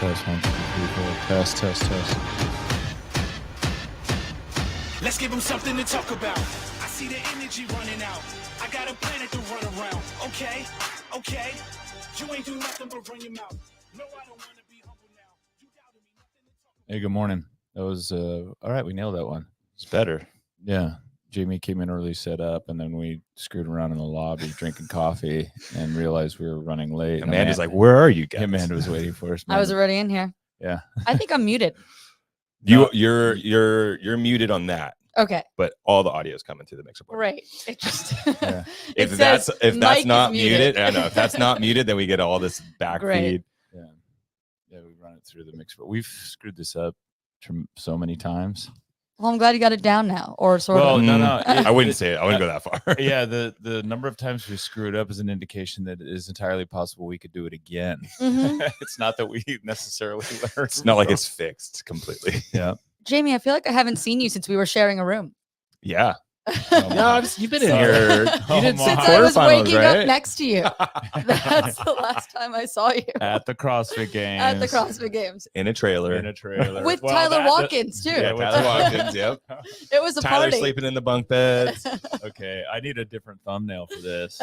Test 1, 2, 3, 4. Test. Let's give them something to talk about. I see the energy running out. I got a planet to run around. Okay. You ain't do nothing but run your mouth. No, I don't want to be humble now. You doubted me, nothing to talk about. Hey, good morning. That was all right. We nailed that one. It's better. Yeah. Jamie came in early, set up, and then we screwed around in the lobby drinking coffee and realized we were running late. And Amanda's like, "Where are you guys?" Amanda was waiting for us. I was already in here. Yeah. I think I'm muted. You're muted on that, Okay, but all the audio is coming through the mixer board. right. It just Yeah. it If says that's mic not is muted, I know if that's not muted, then we get all this back Great. feed. Yeah, we run it through the mixer. But we've screwed this up so many times. Well, I'm glad you got it down now, or sort Well, of. no. I wouldn't say it. I wouldn't go that far. Yeah, the number of times we screwed up is an indication that it is entirely possible we could do it again. Mhm. It's not that we necessarily learned. It's not like it's fixed completely. Yeah. Jamie, I feel like I haven't seen you since we were sharing a room. Yeah. Oh, No, you've been in here. Oh, You did my. some Since I was quarterfinals, waking right? up next to you. That's the last time I saw you At the CrossFit games. at the CrossFit Games In a trailer. In a trailer. with Well, Tyler that- Watkins too. Yeah, with Tyler Watkins. Yep. It was a Tyler party. sleeping in the bunk beds. Okay, I need a different thumbnail for this.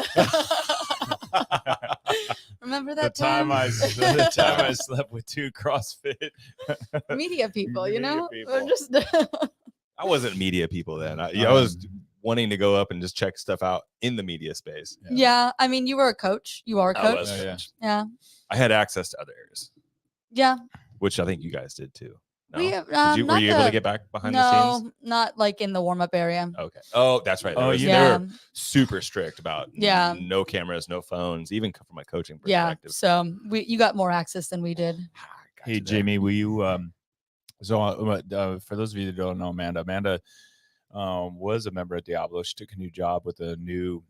Remember the that time I slept with two CrossFit. media people, you Media know? people. We're just I wasn't media people then. I was wanting to go up and just check stuff out in the media space. yeah. I mean, you were a coach. You are a I coach. was. Oh, yeah. Yeah. I had access to other areas, Yeah. which I think you guys did too. No? We Did have, you, were not you able to the- get back behind the No, scenes? not like in the warm up area. Okay. Oh, that's right. Oh, They Yeah. were super strict about Yeah. no cameras, no phones, even from a coaching Yeah. perspective. So you got more access than we did. Got Hey, you there. Jamie, will you for those of you that don't know Amanda was a member at Diablo. She took a new job with a new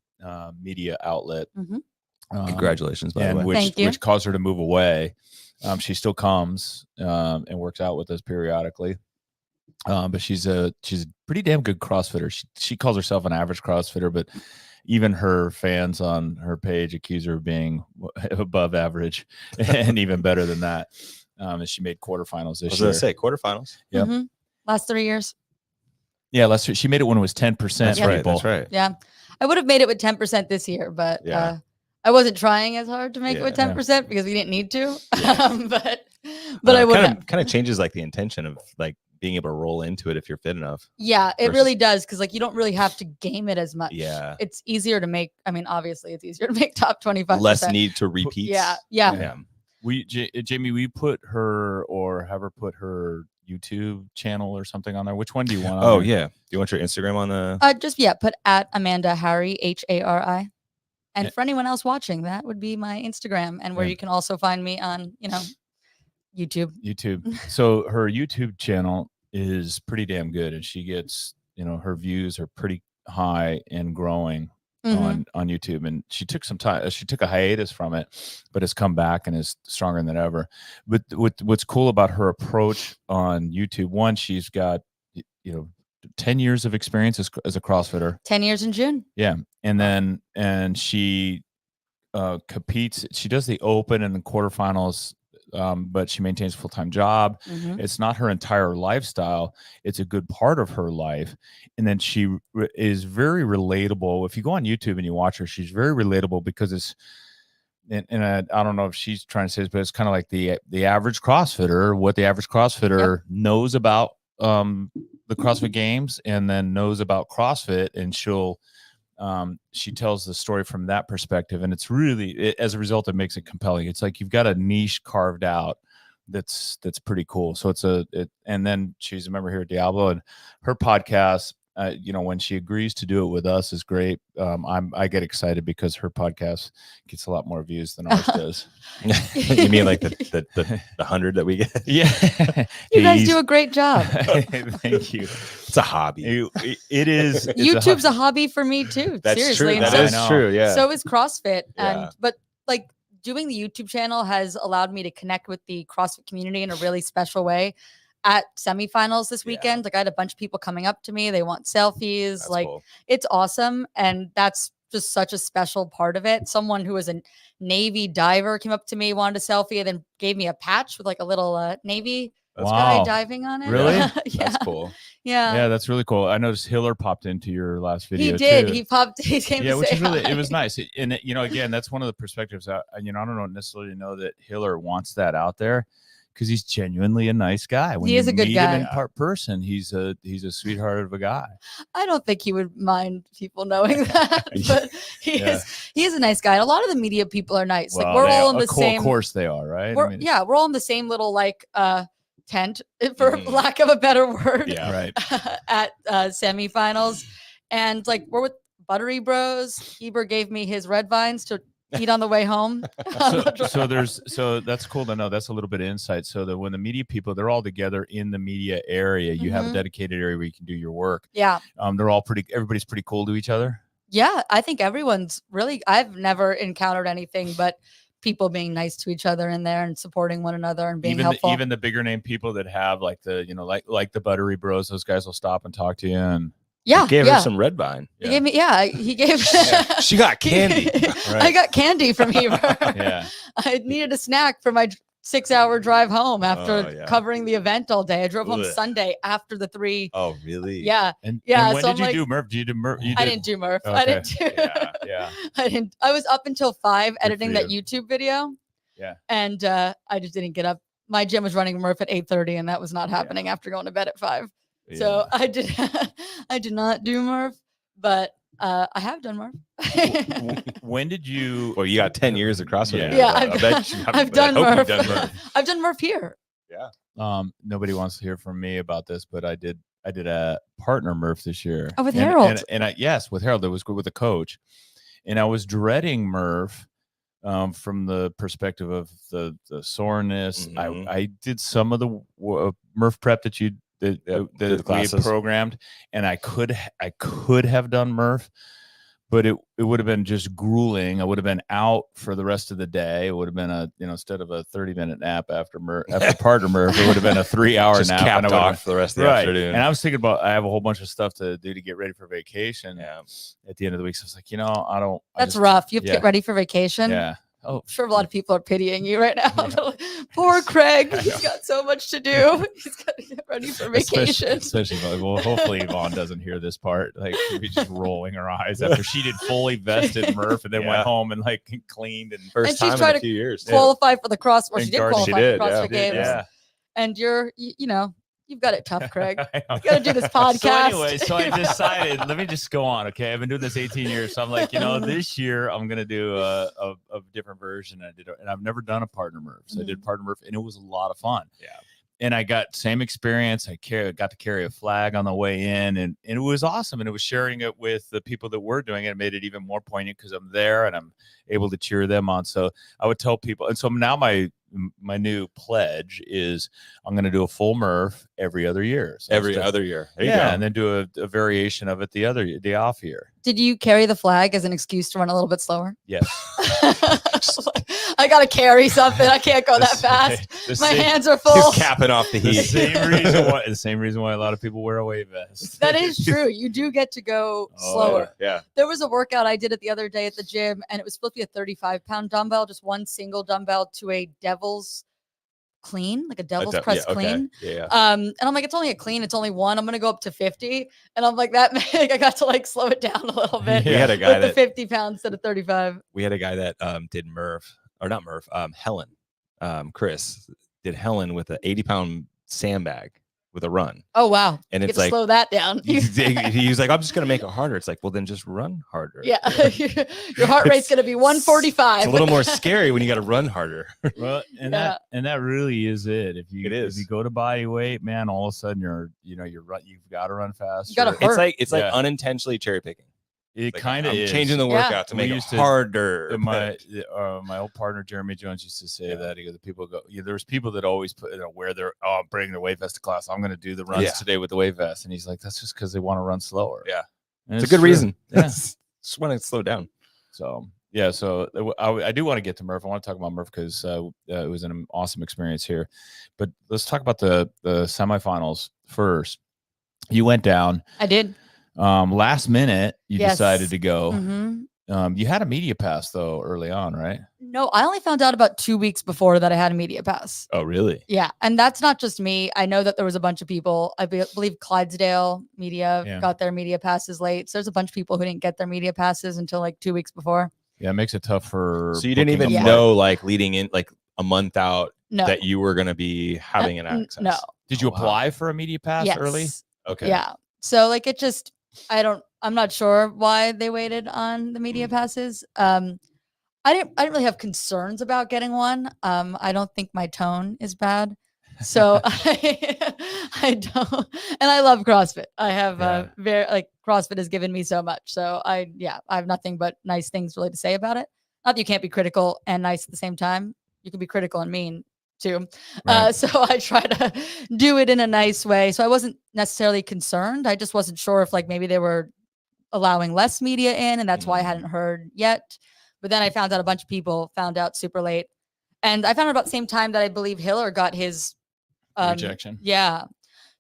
media outlet. Mhm. Congratulations, by the And way. which Thank you. which caused her to move away. She still comes and works out with us periodically. But she's a pretty damn good CrossFitter. She calls herself an average CrossFitter, but even her fans on her page accuse her of being above average and even better than that. And she made quarterfinals I this was year. going to say quarterfinals. Yep. Mhm. Last 3 years. Yeah, last year she made it when it was 10%. That's right. people. That's right. Yeah. I would have made it with 10% this year, but Yeah. I wasn't trying as hard to make it with Yeah. 10% because we didn't need to. Yeah. But I would have. kind of changes like the intention of like being able to roll into it if you're fit enough. Yeah, it versus- really does because like you don't really have to game it as much. Yeah. It's easier to make. I mean, obviously, it's easier to make top 25%. Less need to repeat. Yeah. Yeah. Jamie, we put her or have her put her YouTube channel or something on there. Which one do you want? On Oh there? yeah. Do you want your Instagram on the? Just put at Amanda Harry Hari. And Yeah. for anyone else watching, that would be my Instagram, and where Yeah. you can also find me on, YouTube. YouTube. So her YouTube channel is pretty damn good, and she gets, her views are pretty high and growing Mhm. on YouTube. And she took some time. She took a hiatus from it, but has come back and is stronger than ever. But what's cool about her approach on YouTube? One, she's got 10 years of experience as a CrossFitter. 10 years in June. Yeah. And she competes. She does the open and the quarterfinals, but she maintains a full-time job. Mhm. It's not her entire lifestyle. It's a good part of her life. And then she is very relatable. If you go on YouTube and you watch her, she's very relatable because it's, and I don't know if she's trying to say this, but it's kind of like the average CrossFitter, what the average CrossFitter knows about the CrossFit Games and then knows about CrossFit, and she tells the story from that perspective, and it's really, as a result, it makes it compelling. It's like you've got a niche carved out that's pretty cool. So and then she's a member here at Diablo, and her podcast, when she agrees to do it with us is great. I get excited because her podcast gets a lot more views than ours does. You mean like the 100 that we get? Yeah, You guys do a great job. Thank you. It's a hobby. It is. it's YouTube's a hobby for me too. That's seriously. true. And That so, is I know. true. Yeah. so is CrossFit. Yeah. But like doing the YouTube channel has allowed me to connect with the CrossFit community in a really special way. At semifinals this Yeah. weekend, like I had a bunch of people coming up to me. They want selfies. That's like cool. it's awesome. And that's just such a special part of it. Someone who was a Navy diver came up to me, wanted a selfie, and then gave me a patch with like a little Navy guy Wow. diving on it. Really? yeah. That's cool. Yeah, that's really cool. I noticed Hiller popped into your last video. He did. Too. He popped. He came Yeah, to which say is really, hi. it was nice. And you know, again, that's one of the perspectives. I don't necessarily know that Hiller wants that out there, because he's genuinely a nice guy. When He is you a good meet guy. him in person, he's a sweetheart of a guy. I don't think he would mind people knowing that, but he is a nice guy. And a lot of the media people are nice. Well, like we're all in the of same. course they are, right? We're all in the same little like tent, for lack of a better word. Yeah, right. At semifinals, and like we're with Buttery Bros. Heber gave me his red vines to eat on the way home. So that's cool to know. That's a little bit of insight. So that when the media people, they're all together in the media area, you have a dedicated area where you can do your work. Yeah. Everybody's pretty cool to each other. Yeah, I think everyone's really. I've never encountered anything but people being nice to each other in there and supporting one another and being helpful. Even the bigger name people that have like the, like the Buttery Bros, those guys will stop and talk to you. And you gave her some red vine. He gave me, he gave she got candy. Right. I got candy from Heber. Yeah. I needed a snack for my 6-hour drive home after covering the event all day. I drove home Sunday after the 3. Oh, really? Yeah. And yeah. when so did you do Murph? Did you do Murph? I didn't do Murph. Okay. I didn't do. Yeah. I didn't. I was up until 5 editing for that you. YouTube video. Yeah. And I just didn't get up. My gym was running Murph at 8:30, and that was not happening after going to bed at 5. Yeah. So I did not do Murph, but I have done Murph. When did you? Well, you got 10 years of CrossFit. Yeah, I've done Murph. Murph. I've done Murph here. Yeah. Nobody wants to hear from me about this, but I did a partner Murph this year. Oh, with Harold. And yes, with Harold. It was good with a coach, and I was dreading Murph. From the perspective of the soreness, I did some of the Murph prep that we had programmed, and I could have done Murph, but it would have been just grueling. I would have been out for the rest of the day. It would have been instead of a 30-minute nap after partner Murph, it would have been a 3-hour nap. Capped off for the rest of the afternoon. And I was thinking about, I have a whole bunch of stuff to do to get ready for vacation. Yeah. At the end of the week, so I was like, That's rough. You have to get ready for vacation. Yeah. Oh, I'm sure a lot of people are pitying you right now. Poor Craig. He's got so much to do. He's got to get ready for vacation. Especially well, hopefully Yvonne doesn't hear this part. Like, she'll be just rolling her eyes after she did fully vested Murph and then went home and like cleaned. And first time in a few years. Qualify for the CrossFit. Well, she did qualify for the CrossFit Games. Yeah. And you've got it tough, Craig. You got to do this podcast. So I decided, let me just go on. Okay. I've been doing this 18 years. So I'm like, this year I'm going to do a different version. And I've never done a partner Murph. So I did partner Murph, and it was a lot of fun. Yeah. And I got same experience. I got to carry a flag on the way in, and it was awesome. And it was sharing it with the people that were doing it. It made it even more poignant because I'm there and I'm able to cheer them on. So I would tell people. And so now my new pledge is I'm going to do a full Murph every other year. So every other year. There you go. And then do a variation of it the off year. Did you carry the flag as an excuse to run a little bit slower? Yes. I got to carry something. I can't go that fast. My hands are full. He's capping off the heat. The same reason why a lot of people wear a weight vest. That is true. You do get to go slower. Yeah. There was a workout I did the other day at the gym, and it was supposed to be a 35-pound dumbbell, just one single dumbbell to a devil's clean, like a devil's press clean. Yeah. And I'm like, it's only a clean, it's only one. I'm gonna go up to 50. And I'm like, I got to like slow it down a little bit. We had a guy with the 50 pounds instead of 35. We had a guy that did Helen. Chris did Helen with an 80-pound sandbag with a run. Oh wow. And you it's like slow that down. He's like, I'm just gonna make it harder. It's like, well, then just run harder. Yeah. Your heart rate's gonna be 145. It's a little more scary when you got to run harder. Well, that really is it. If you go to body weight, man, all of a sudden you've got to run faster. You gotta hurt. It's like unintentionally cherry picking. It kind of is changing the workout to make it harder. My old partner Jeremy Jones used to say that the people go. There's people that always put wear their bring their weight vest to class. I'm going to do the runs today with the weight vest, and he's like, that's just because they want to run slower. Yeah, and it's a good reason. Yeah, just want to slow down. So yeah, so I do want to get to Murph. I want to talk about Murph because it was an awesome experience here. But let's talk about the semifinals first. You went down. I did. Last minute, you decided to go. You had a media pass though early on, right? No, I only found out about 2 weeks before that I had a media pass. Oh, really? Yeah, and that's not just me. I know that there was a bunch of people. Believe Clydesdale Media Yeah. got their media passes late. So there's a bunch of people who didn't get their media passes until like 2 weeks before. Yeah, it makes it tough for. So you didn't booking a even flight. know, like leading in, like a month out, No, that you were going to be having an access. no. Did you Oh, wow. apply for a media pass Yes. early? Okay. Yeah. So like it just, I'm not sure why they waited on the media passes. I didn't really have concerns about getting one. I don't think my tone is bad. So I don't, and I love CrossFit. I have CrossFit has given me so much. So I have nothing but nice things really to say about it. Not that you can't be critical and nice at the same time. You can be critical and mean too. Right. So I try to do it in a nice way. So I wasn't necessarily concerned. I just wasn't sure if like maybe they were allowing less media in, and that's why I hadn't heard yet. But then I found out a bunch of people found out super late. And I found out about the same time that I believe Hiller got his Rejection. Yeah.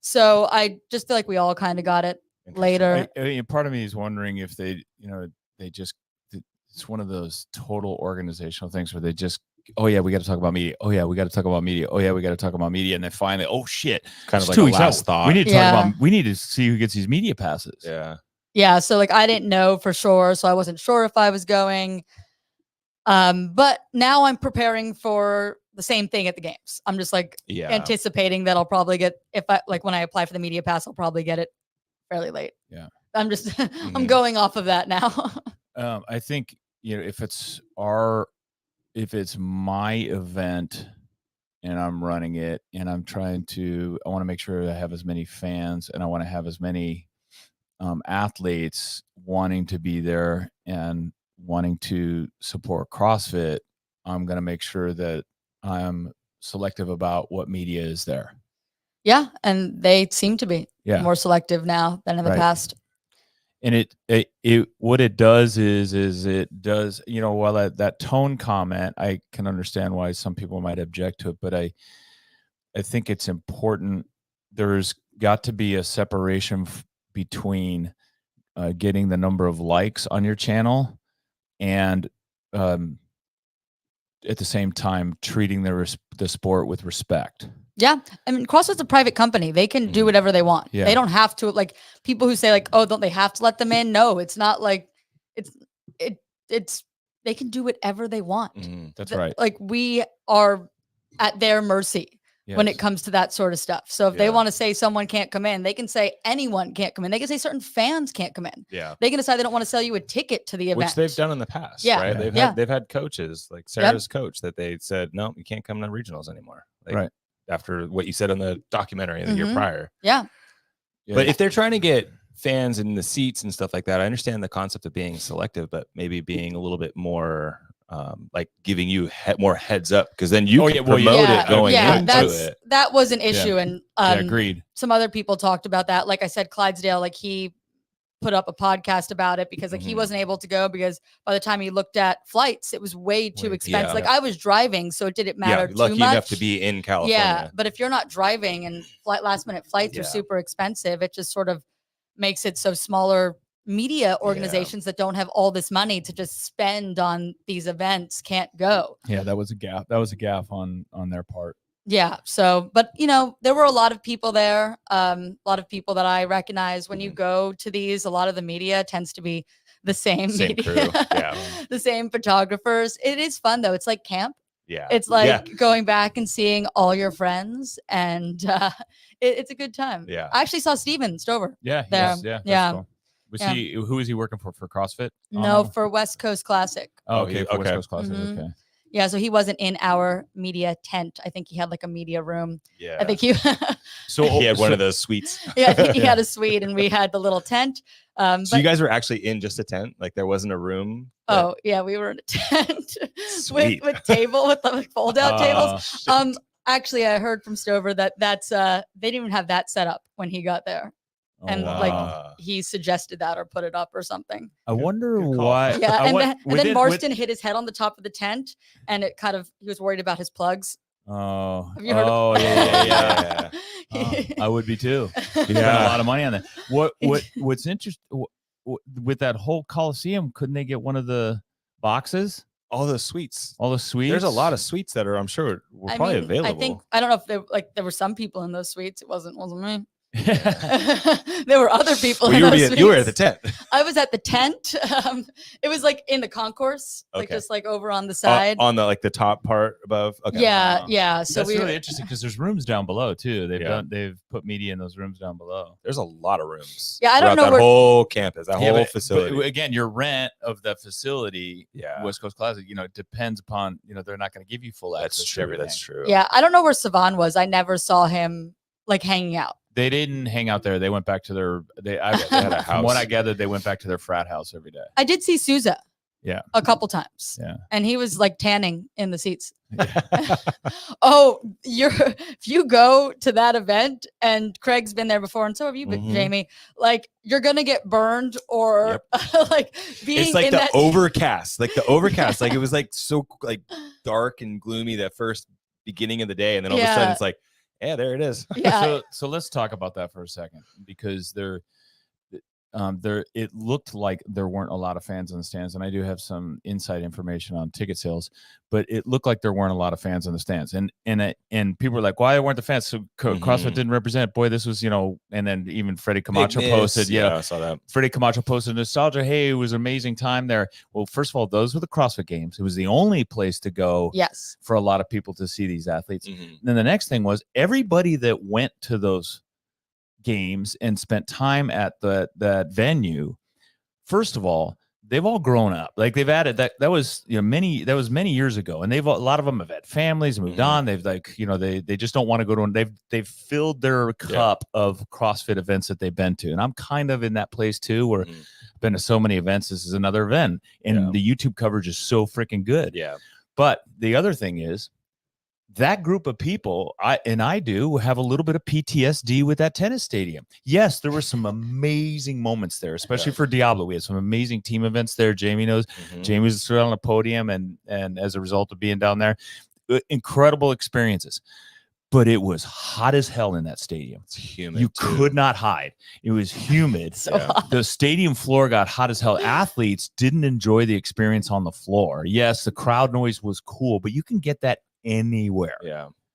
So I just feel like we all kind of got it later. I mean, part of me is wondering if they, they just, it's one of those total organizational things where they just, oh yeah, we got to talk about media. Oh yeah, we got to talk about media. Oh yeah, we got to talk about media. And then finally, oh shit, Kind of it's like 2 a weeks last out. thought. We need to Yeah. talk about. We need to see who gets these media passes. Yeah. Yeah. So like I didn't know for sure. So I wasn't sure if I was going. But now I'm preparing for the same thing at the games. I'm just like Yeah. anticipating that I'll probably get, if I like when I apply for the media pass, I'll probably get it fairly late. Yeah. I'm just I'm Mhm. going off of that now. I think if it's my event and I'm running it and I want to make sure I have as many fans and I want to have as many athletes wanting to be there and wanting to support CrossFit. I'm going to make sure that I'm selective about what media is there. Yeah, and they seem to be Yeah. more selective now than in the Right. past. And it what it does is it does, while that tone comment, I can understand why some people might object to it, but I think it's important. There's got to be a separation between getting the number of likes on your channel and at the same time treating the sport with respect. Yeah, I mean, CrossFit's a private company. They can do whatever they want. Yeah. They don't have to, like people who say like, oh, don't they have to let them in? No, it's not like it's they can do whatever they want. Mhm. That's right. Like we are at their mercy when it Yes. comes to that sort of stuff. So if they Yeah. want to say someone can't come in, they can say anyone can't come in. They can say certain fans can't come in. Yeah. They can decide they don't want to sell you a ticket to the event. Which they've done in the past. Yeah. Right. Yeah. They've had coaches like Sarah's coach that they said, no, you can't come to regionals anymore. Like, Right. After what you said in the documentary the year Mhm. prior. Yeah. Yeah. But if they're trying to get fans in the seats and stuff like that, I understand the concept of being selective, but maybe being a little bit more like giving you more heads up, because then you can promote it going into it. That was an issue. And agreed. some other people talked about that. Like I said, Clydesdale, like he put up a podcast about it because like he Mhm. wasn't able to go because by the time he looked at flights, it was way too expensive. yeah. Like I was driving, so it didn't matter too lucky much. enough to be in California. Yeah, but if you're not driving and last minute flights are Yeah. super expensive, it just sort of makes it so smaller media organizations that don't have all this money to just spend on these events can't go. Yeah, that was a gaffe. That was a gaffe on their part. Yeah. So, but there were a lot of people there. A lot of people that I recognize when you go to these. A lot of the media tends to be the same Same media, crew, yeah. the same photographers. It is fun though. It's like camp. Yeah. It's like going back and seeing all your friends, and it's a good time. Yeah. I actually saw Steven Stover. Yeah. There. Yes, yeah. That's Yeah. cool. Was Yeah. who is he working for CrossFit? No, for West Coast Classic. Oh, Oh, okay. he- For West okay. Coast Classic. Mhm. Okay. Yeah, so he wasn't in our media tent. I think he had like a media room. Yeah. I think he So he had one so- of those suites. yeah, I think he had a suite and we had the little tent. So But you guys were actually in just a tent? Like there wasn't a room? that- oh yeah, we were in a tent Sweet. with table with the fold out tables. shit. Actually I heard from Stover that's they didn't even have that set up when he got there. Oh, And wow. like he suggested that or put it up or something. I wonder good call. why. Yeah, I and wa- then within- Marston hit his head on the top of the tent and it kind of he was worried about his plugs. Oh, Have you heard of- oh, yeah. Yeah. I would be too. You spend a lot of money on that. What's interesting? with that whole Coliseum, couldn't they get one of the boxes? All the suites. There's a lot of suites that are, I'm sure, were probably available. I don't know if there were some people in those suites. It wasn't me. There were other people. Well, you were at the tent. I was at the tent. It was like in the concourse, like just like over on the side, on the like the top part above. Okay. Yeah. So that's really interesting because there's rooms down below too. They've put media in those rooms down below. There's a lot of rooms. Yeah, I don't know that whole campus, that whole facility. But again, your rent of that facility, West Coast Classic, depends upon they're not going to give you full access. That's true. That's true. Yeah, I don't know where Savan was. I never saw him like hanging out. They didn't hang out there. They went back to their. They had a house. From what I gathered, they went back to their frat house every day. I did see Souza. Yeah. A couple times. Yeah. And he was like tanning in the seats. Yeah. Oh, if you go to that event, and Craig's been there before, and so have you, Jamie, like you're gonna get burned or like being it's like in the overcast. Like the overcast. Like it was like so like dark and gloomy that first beginning of the day. And then all of a sudden it's like, yeah, there it is. Yeah. So let's talk about that for a second, because it looked like there weren't a lot of fans in the stands, and I do have some inside information on ticket sales, but it looked like there weren't a lot of fans in the stands, and people were like, why weren't the fans? So CrossFit didn't represent. Boy, this was and then even Freddie Camacho posted, I saw that. Freddie Camacho posted nostalgia. Hey, it was an amazing time there. Well, first of all, those were the CrossFit Games. It was the only place to go. Yes. For a lot of people to see these athletes. And then the next thing was everybody that went to those games and spent time at that venue, first of all, they've all grown up. Like they've added that was many years ago, and a lot of them have had families, moved on. They've they just don't want to go to they've filled their cup of CrossFit events that they've been to, and I'm kind of in that place too, where I've been to so many events. This is another event, and the YouTube coverage is so freaking good. But the other thing is, that group of people, I do have a little bit of PTSD with that tennis stadium. Yes, there were some amazing moments there, especially for Diablo. We had some amazing team events there. Jamie knows. Jamie was on a podium, and as a result of being down there, incredible experiences. But it was hot as hell in that stadium. It's humid. You could not hide. It was humid. Hot. The stadium floor got hot as hell. Athletes didn't enjoy the experience on the floor. Yes, the crowd noise was cool, but you can get that anywhere.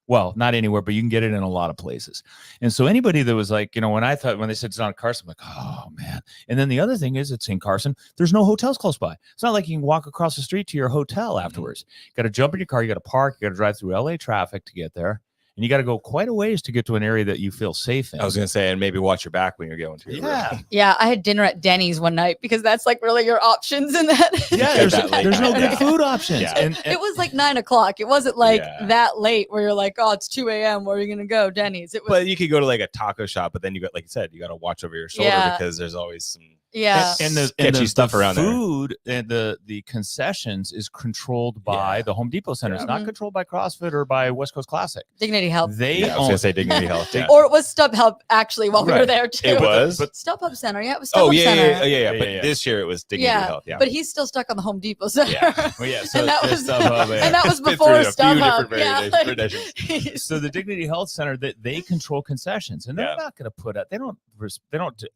Well, not anywhere, but you can get it in a lot of places. And so anybody that was like, when they said it's not in Carson, I'm like, oh man. And then the other thing is, it's in Carson. There's no hotels close by. It's not like you can walk across the street to your hotel afterwards. You got to jump in your car. You got to park. You got to drive through LA traffic to get there. And you got to go quite a ways to get to an area that you feel safe in. I was going to say, and maybe watch your back when you're going to your room. Yeah, I had dinner at Denny's one night because that's like really your options in that. Yeah, there's no good food options. Yeah. And it was like 9 o'clock. It wasn't like that late where you're like, oh, it's 2 a.m. Where are you going to go? Denny's. It was. But you could go to like a taco shop, but then you got, like you said, you got to watch over your shoulder because there's always some and the sketchy stuff around there. Food and the concessions is controlled by the Home Depot Center. It's not controlled by CrossFit or by West Coast Classic. Dignity Health. I was going to say Dignity Health. Or it was StubHub actually while we were there too. It was? But StubHub Center. Yeah, it was StubHub Center. Yeah. But this year it was Dignity Health. Yeah. But he's still stuck on the Home Depot Center. So and that was StubHub. And that was before StubHub. So the Dignity Health Center, they control concessions, and they're not going to put up. They don't.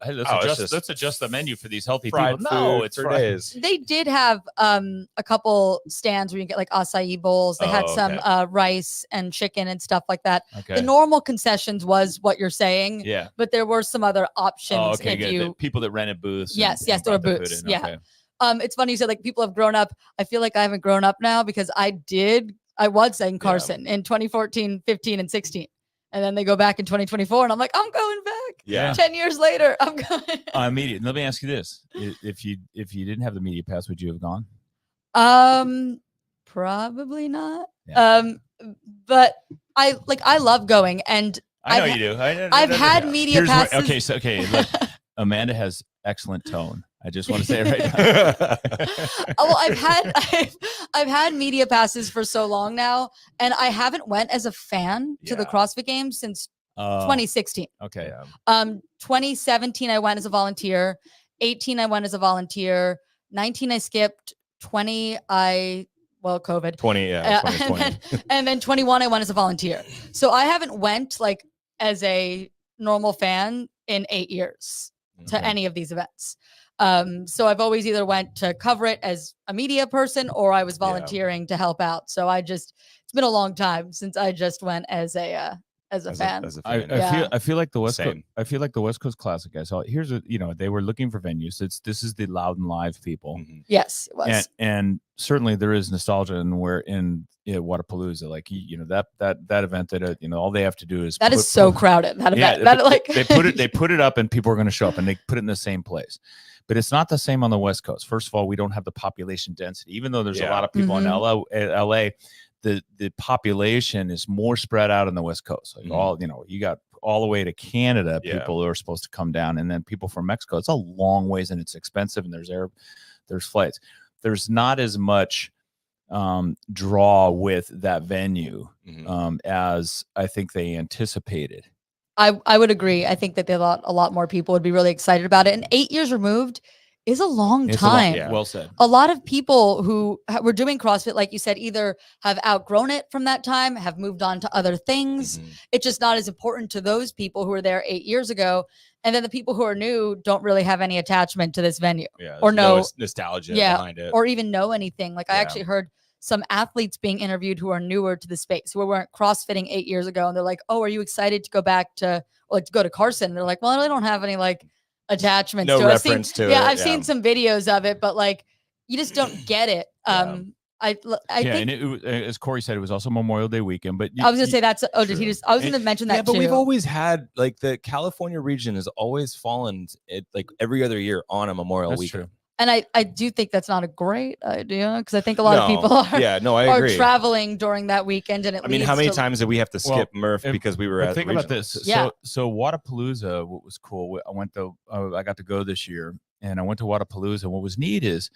Hey, let's adjust the menu for these healthy people. No, it's for days. They did have a couple stands where you get like acai bowls. They had some rice and chicken and stuff like that. The normal concessions was what you're saying. Yeah. But there were some other options. If the people that rented booths. Yes, there were booths. Yeah. It's funny you said like people have grown up. I feel like I haven't grown up now because I was saying Carson in 2014, 15, and 16. And then they go back in 2024, and I'm like, I'm going back. Yeah. 10 years later, I'm going. Immediately. Let me ask you this: if you didn't have the media pass, would you have gone? Probably not. Yeah. But I love going, and I know you do. I've had media passes. Look, Amanda has excellent tone. I just want to say it right now. Well, I've had media passes for so long now, and I haven't went as a fan to the CrossFit Games since 2016. Okay. 2017 I went as a volunteer. 18 I went as a volunteer. 19 I skipped. 20 COVID. 20, yeah. 2020. And then 21 I went as a volunteer. So I haven't went like as a normal fan in 8 years to any of these events. So I've always either went to cover it as a media person or I was volunteering to help out. So it's been a long time since I just went as a fan. I feel like the West Coast. I feel like the West Coast Classic. I saw they were looking for venues. This is the Loud and Live people. Mm-hmm. Yes, it was. And certainly there is nostalgia in Wadapalooza, like that event that all they have to do is is so crowded. That event, they put it up and people are going to show up and they put it in the same place. But it's not the same on the West Coast. First of all, we don't have the population density, even though there's a lot of people in LA. The population is more spread out on the West Coast. Like you got all the way to Canada, people who are supposed to come down, and then people from Mexico. It's a long ways and it's expensive, and there's flights. There's not as much draw with that venue as I think they anticipated. I would agree. I think that they thought a lot more people would be really excited about it. And 8 years removed is a long time. Well said. A lot of people who were doing CrossFit, like you said, either have outgrown it from that time, have moved on to other things. It's just not as important to those people who were there 8 years ago. And then the people who are new don't really have any attachment to this venue or no nostalgia behind it, or even know anything. Like I actually heard some athletes being interviewed who are newer to the space, who weren't CrossFitting 8 years ago. And they're like, oh, are you excited to go back to go to Carson? And they're like, well, I really don't have any attachments to it. I've seen some videos of it, but you just don't get it. I think, and as Corey said, it was also Memorial Day weekend. But I was gonna say that's. Oh, did he just? I was gonna mention that. Yeah, but we've always had the California region has always fallen every other year on a Memorial weekend. True. And I do think that's not a great idea because I think a lot of people are traveling during that weekend. And how many times did we have to skip Murph because we were at think about this? So Wadapalooza, what was cool, I got to go this year, and I went to Wadapalooza. What was neat is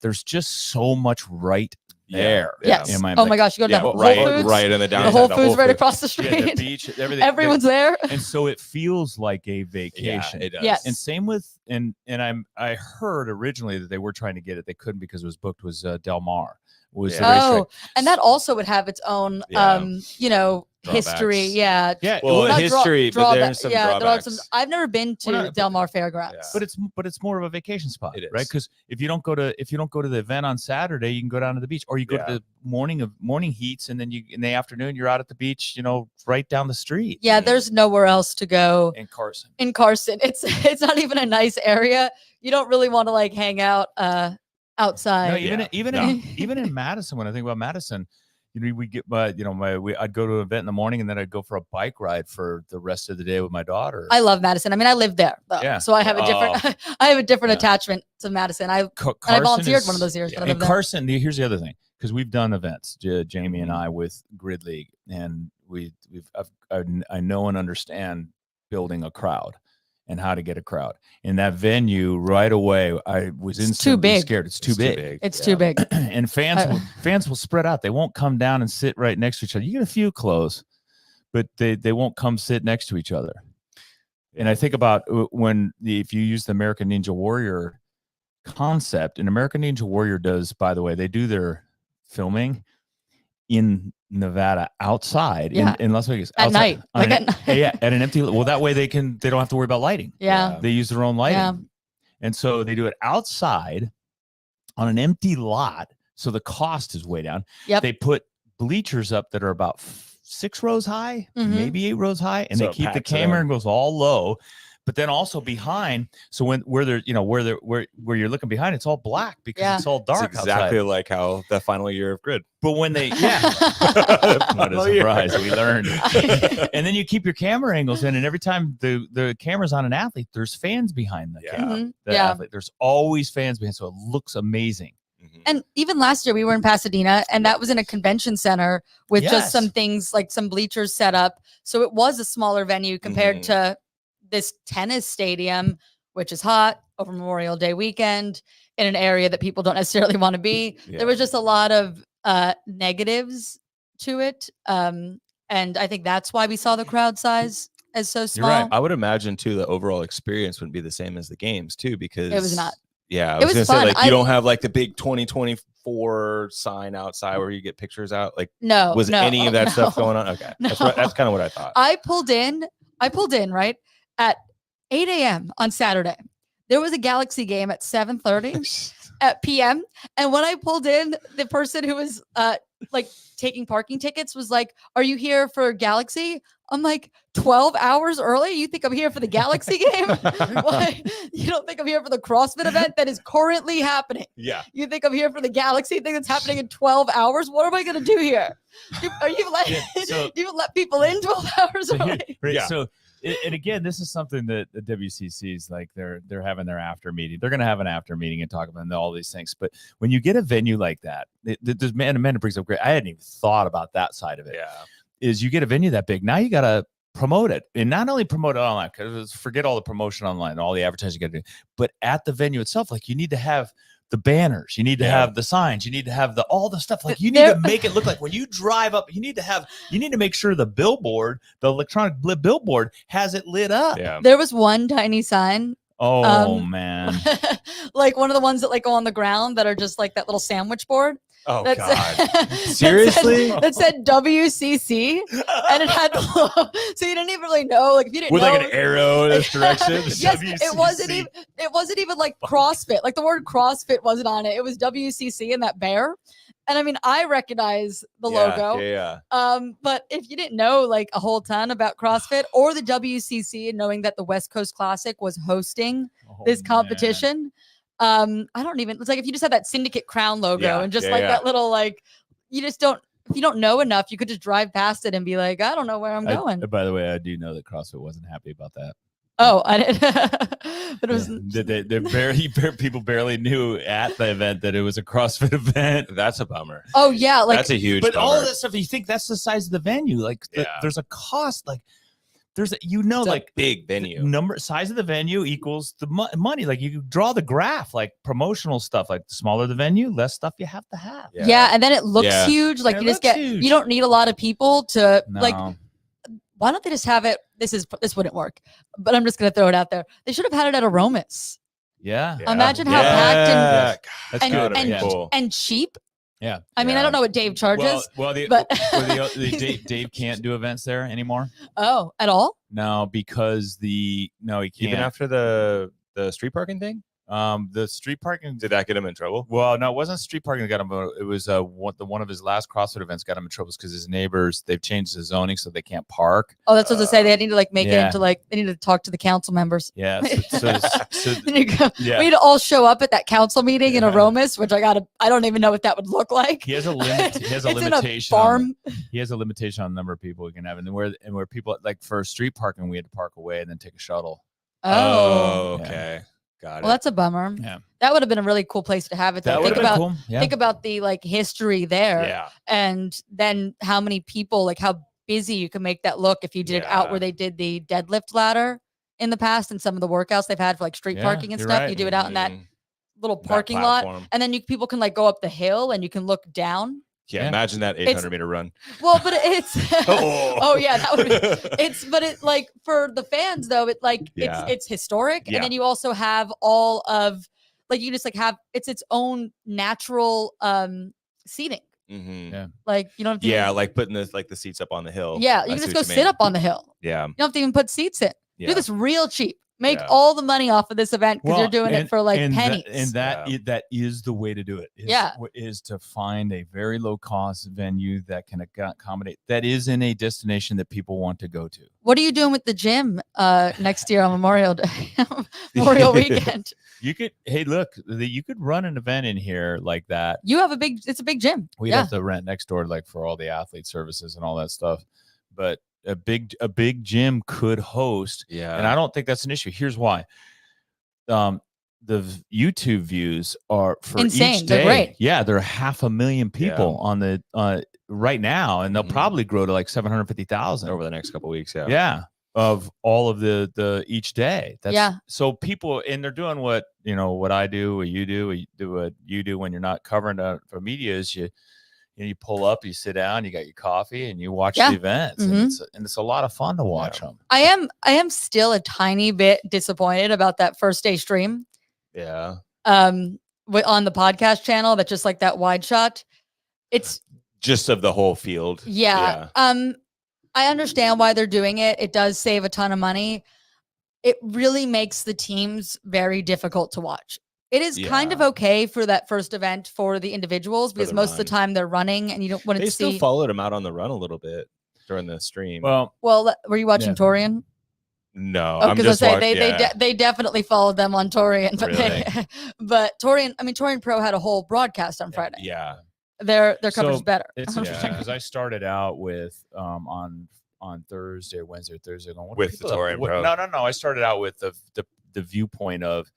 there's just so much right there. Yes. Oh my gosh, you go to Whole Foods, right in the downtown. The Whole Foods right across the street. Yeah, the beach, everything. Everyone's there, and so it feels like a vacation. Yeah, it does. Yes. And same with I heard originally that they were trying to get it, they couldn't because it was booked. Was Del Mar was the racetrack. And that also would have its own history. Yeah. Well, history, but there's some drawbacks. I've never been to Del Mar Fairgrounds. But it's more of a vacation spot, right? Because if you don't go to the event on Saturday, you can go down to the beach, or you go to the morning heats, and then in the afternoon you're out at the beach, right down the street. Yeah, there's nowhere else to go in Carson. It's not even a nice area. You don't really want to hang out outside. No, even in Madison, when I think about Madison, we get, I'd go to an event in the morning and then I'd go for a bike ride for the rest of the day with my daughter. I love Madison. I mean, I live there, though, so I have a different attachment to Madison. I volunteered one of those years. And Carson, here's the other thing, because we've done events, Jamie and I, with Grid League, and I know and understand building a crowd and how to get a crowd. In that venue, right away, I was instantly scared. It's too big. It's too big. And fans will spread out. They won't come down and sit right next to each other. You get a few close, but they won't come sit next to each other. And I think about if you use the American Ninja Warrior concept, and American Ninja Warrior does, by the way, they do their filming in Nevada outside in Las Vegas at night, at an empty. Well, that way they don't have to worry about lighting. They use their own lighting, and so they do it outside on an empty lot. So the cost is way down. They put bleachers up that are about 6 rows high, maybe 8 rows high, and they keep the camera and goes all low. But then also behind, so where you're looking behind, it's all black because it's all dark. It's exactly outside. Like how the final year of Grid. But when they, what a surprise, we learned. And then you keep your camera angles in, and every time the camera's on an athlete, there's fans behind the athlete. There's always fans behind, so it looks amazing. And even last year we were in Pasadena, and that was in a convention center with just some things like some bleachers set up. So it was a smaller venue compared to this tennis stadium, which is hot over Memorial Day weekend in an area that people don't necessarily want to be. There was just a lot of negatives to it. And I think that's why we saw the crowd size as so small. You're right. I would imagine too, the overall experience wouldn't be the same as the games too, because it was not. Yeah. I was going to say, you don't have the big 2024 sign outside where you get pictures out. Was any of that stuff going on? Okay. That's kind of what I thought. I pulled in right at 8 a.m. on Saturday. There was a Galaxy game at 7:30 at PM. And when I pulled in, the person who was like taking parking tickets was like, "Are you here for Galaxy?" I'm like, 12 hours early? You think I'm here for the Galaxy game? Why? You don't think I'm here for the CrossFit event that is currently happening? Yeah. You think I'm here for the Galaxy thing that's happening in 12 hours? What am I going to do here? Are you letting you let people in 12 hours early? Right. Yeah. So, and again, this is something that the WCC's like they're having their after meeting. They're going to have an after meeting and talk about all these things. But when you get a venue like that, this man brings up great. I hadn't even thought about that side of it. Yeah. Is you get a venue that big, now you got to promote it, and not only promote it online, because forget all the promotion online and all the advertising you got to do, but at the venue itself, like you need to have the banners, you need to have the signs, you need to have all the stuff, like you need to make it look like when you drive up, you need to make sure the billboard, the electronic billboard has it lit up. Yeah. There was one tiny sign. Oh man. Like one of the ones that like go on the ground that are just like that little sandwich board. Oh That's, God. Seriously? That said WCC, and it had so you didn't even really know, like if you didn't With know, like an arrow in this direction. Yes, WCC. it wasn't even like CrossFit. Like the word CrossFit wasn't on it. It was WCC and that bear. And I mean, I recognize the logo. Yeah. But if you didn't know like a whole ton about CrossFit or the WCC, and knowing that the West Coast Classic was hosting this competition, I don't even. It's like if you just had that Syndicate Crown logo and just that little like, you just don't. If you don't know enough, you could just drive past it and be like, I don't know where I'm going. By the way, I do know that CrossFit wasn't happy about that. Oh, I did. But it was people barely knew at the event that it was a CrossFit event. That's a bummer. Oh yeah, like that's a huge. But bummer. all of that stuff, you think that's the size of the venue? Like there's a cost. Like there's it's like a big venue. Size of the venue equals the money. Like you draw the graph, like promotional stuff. Like the smaller the venue, less stuff you have to have. Yeah, and then it looks huge. Like it you just get. huge. You don't need a lot of people to No. like. Why don't they just have it? This wouldn't work, but I'm just gonna throw it out there. They should have had it at Aromas. Yeah. Imagine how packed That's good. and cheap. Yeah. I mean, I don't know what Dave charges. But Dave can't do events there anymore. Oh, at all? No, because he can't. Even after the street parking thing. The street parking, did that get him in trouble? Well, no, it wasn't street parking that got him. It was one of his last CrossFit events got him in trouble because his neighbors, they've changed the zoning so they can't park. Oh, that's what I was gonna say. They need to like make it into like they need to talk to the council members. Yeah. We need to all show up at that council meeting in Aromas, which I don't even know what that would look like. He has a limit. He has a limitation. He has a limitation on the number of people he can have, and where people like for street parking, we had to park away and then take a shuttle. Oh, okay. Got it. Well, that's a bummer. Yeah. That would have been a really cool place to have it. That think about cool. Think about the like history there. Yeah. And then how many people, like how busy you can make that look if you did it out where they did the deadlift ladder in the past and some of the workouts they've had for like street parking and stuff. Right. You do it out in that little parking lot, and then people can like go up the hill and you can look down. Yeah, imagine that 800-meter run. Well, but it's oh yeah, that would be but it like for the fans though, it's historic, and then you also have all of like you just like have it's its own natural seating. Mm-hmm. Yeah, like you don't have to like putting the seats up on the hill. Yeah, you can just go sit up on the hill. Yeah, you don't have to even put seats in. Do this real cheap. Make Yeah. all the money off of this event because you're doing it for like pennies. That is the way to do it. Is to find a very low cost venue that can accommodate, that is in a destination that people want to go to. What are you doing with the gym next year on Memorial Day, Memorial Weekend? You could, hey, look, you could run an event in here like that. You have it's a big gym. We'd have to rent next door, like for all the athlete services and all that stuff. But a big gym could host. Yeah. And I don't think that's an issue. Here's why. The YouTube views are for insane. Each day. They're great. Yeah, there are 500,000 people on the right now, and they'll probably grow to like 750,000 over the next couple of weeks. Yeah. Yeah. Of all of the each day. So people, and they're doing what I do, what you do when you're not covering for media is you pull up, you sit down, you got your coffee, and you watch the events, and it's a lot of fun to watch them. I am still a tiny bit disappointed about that first day stream. Yeah. On the podcast channel, that's just like that wide shot. It's just of the whole field. Yeah. I understand why they're doing it. It does save a ton of money. it really makes the teams very difficult to watch. It is kind of okay for that first event for the individuals because most of the time they're running and you don't want to see. They still followed him out on the run a little bit during the stream. Well, were you watching Torian? No, I'm just saying they definitely followed them on Torian, but Really? but Torian Pro had a whole broadcast on Friday. Yeah, their coverage is better. It's interesting because I started out with on Thursday, Wednesday, Thursday going with the Torian Pro. No. I started out with the viewpoint of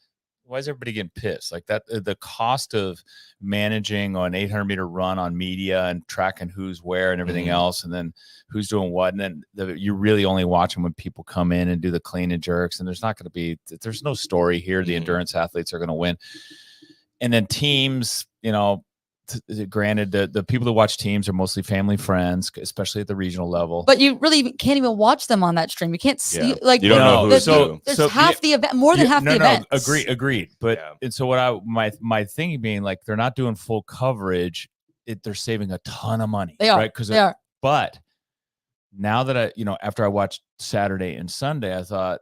why is everybody getting pissed like that? The cost of managing an 800-meter run on media and tracking who's where and everything else, and then who's doing what, and then you're really only watching when people come in and do the clean and jerks, and there's no story here. The endurance athletes are going to win, and then teams, granted, the people that watch teams are mostly family friends, especially at the regional level. But you really can't even watch them on that stream. You can't see you don't know who's who. There's half the event, more than half the event. Agreed. But and so what my thinking being like they're not doing full coverage, they're saving a ton of money. They are, right? Because they are. But now that after I watched Saturday and Sunday, I thought,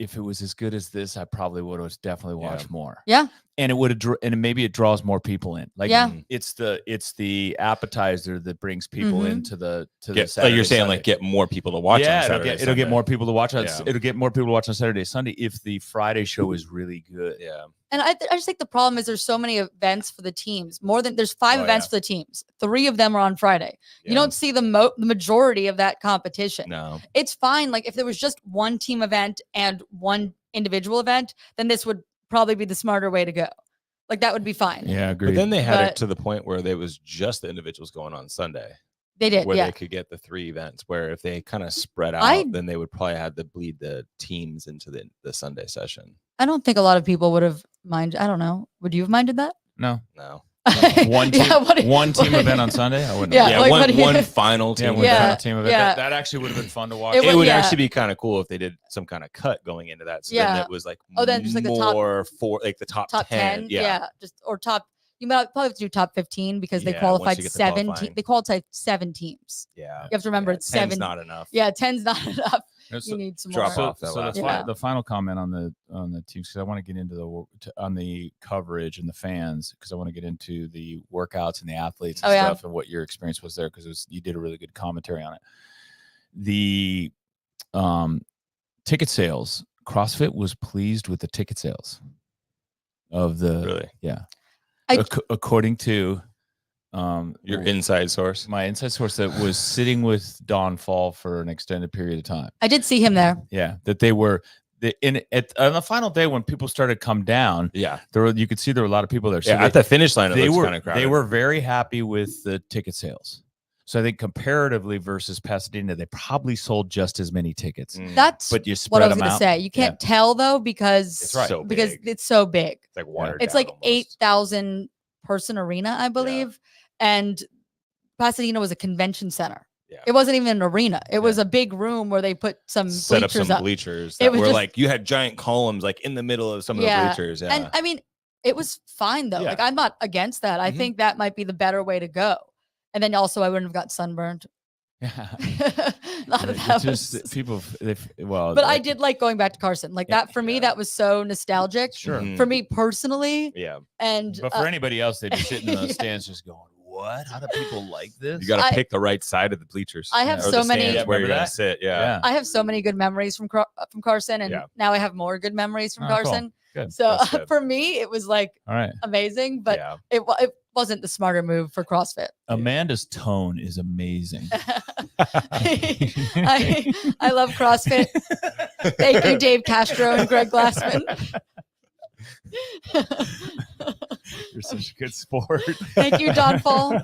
if it was as good as this, I probably would have definitely watched more. Yeah. And it would have, and maybe it draws more people in. Like, it's the appetizer that brings people into the Saturday. Like you're saying, Sunday. like get more people to watch. Yeah, on Saturday, it'll get more people to watch. It'll get more people to watch on Saturday, Sunday if the Friday show is really good. Yeah. And I just think the problem is there's so many events for the teams. There's 5 events for the teams. 3 of them are on Friday. Yeah. You don't see the majority of that competition. No, it's fine. Like if there was just one team event and one individual event, then this would probably be the smarter way to go. Like that would be fine. Yeah, agreed. But then they had it to the point where there was just the individuals going on Sunday. They did, where they could get the 3 events. Where if they kind of spread out, then they would probably have to bleed the teams into the Sunday session. I don't think a lot of people would have minded. I don't know. Would you have minded that? No. One team event on Sunday. I wouldn't. Yeah, one final team. Final team event. That actually would have been fun to watch. It would actually be kind of cool if they did some kind of cut going into that. So then it was like then just like the top 10. Just or top. You might probably have to do top 15 because they qualified 7. They qualified 7 teams. Yeah, you have to remember it's 7. 10's not enough. Yeah, 10's not enough. You need some drop more. off. The final comment on the teams, because I want to get into on the coverage and the fans, because I want to get into the workouts and the athletes and stuff and what your experience was there, because you did a really good commentary on it. The ticket sales, CrossFit was pleased with the ticket sales of the according to your inside source. My inside source that was sitting with Don Fall for an extended period of time. I did see him there. Yeah, that they were on the final day when people started to come down. Yeah, you could see there were a lot of people there. So at the finish line, they were very happy with the ticket sales. So I think comparatively versus Pasadena, they probably sold just as many tickets. That's but you spread what I was going to say. You can't tell though because it's so big. It's like watered It's down like almost. 8,000 person arena, I believe, and Pasadena was a convention center. Yeah. It wasn't even an arena. It was a big room where they put some set bleachers up some bleachers that were like you had giant columns like in the middle of some of the bleachers. Yeah, and I mean it was fine though. Like I'm not against that. I think that might be the better way to go. And then also I wouldn't have got sunburned. But I did like going back to Carson. Like that for me, that was so nostalgic. Sure. For me personally. Yeah. But for anybody else, they'd be sitting in the stands just going, what? How do people like this? You got to pick the right side of the bleachers. I have so many where you're gonna sit. Yeah. I have so many good memories from Carson, and now I have more good memories from Carson. Cool. Good. So for me, it was like amazing, but it wasn't the smarter move for CrossFit. Amanda's tone is amazing. I love CrossFit. Thank you, Dave Castro and Greg Glassman. You're such a good sport. Thank you, Don Fall.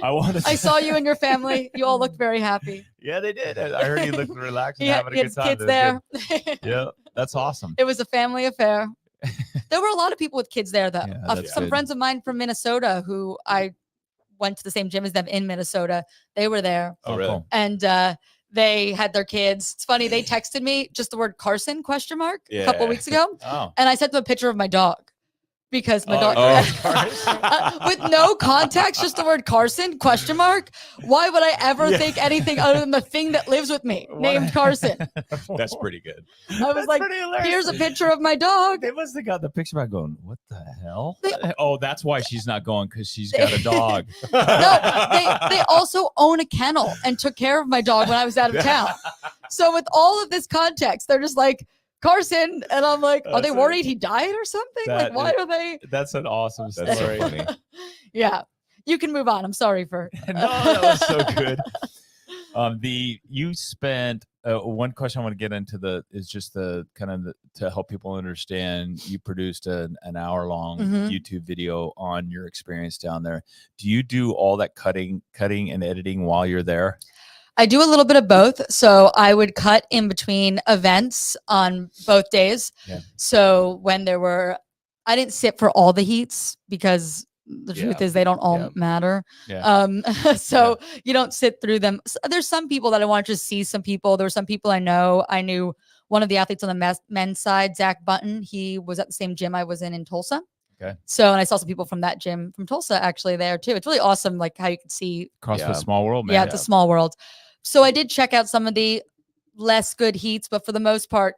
I saw you and your family. You all looked very happy. Yeah, they did. I heard you looked relaxed and having a good time. Kids there. Yeah, that's awesome. It was a family affair. There were a lot of people with kids there, though. Some good. friends of mine from Minnesota who I went to the same gym as them in Minnesota. They were there. Oh, really? Cool. And they had their kids. It's funny. They texted me just the word Carson ? A couple weeks ago. Oh. And I sent them a picture of my dog because my dog with no context, just the word Carson ? Why would I ever think anything other than the thing that lives with me named Carson? That's pretty good. I was like, here's a picture of my dog. They must have got the picture by going, what the hell? Oh, that's why she's not going, because she's got a dog. No, they also own a kennel and took care of my dog when I was out of town. So with all of this context, they're just like, Carson, and I'm like, are they worried he died or something? Like, why are they? That's an awesome story. That's so funny. Yeah, you can move on. I'm sorry for. No, that was so good. You spent one question I want to get into is just the kind of to help people understand. You produced an hour-long YouTube video on your experience down there. Do you do all that cutting and editing while you're there? I do a little bit of both. So I would cut in between events on both days. Yeah. So when I didn't sit for all the heats because the truth is they don't all matter. Yeah. So you don't sit through them. So there's some people that I want to just see some people. There were some people I know. I knew one of the athletes on the men's side, Zach Button. He was at the same gym I was in Tulsa. Okay. So, and I saw some people from that gym from Tulsa actually there too. It's really awesome. Like how you can see CrossFit small world, man. Yeah, it's a small world. So I did check out some of the less good heats, but for the most part,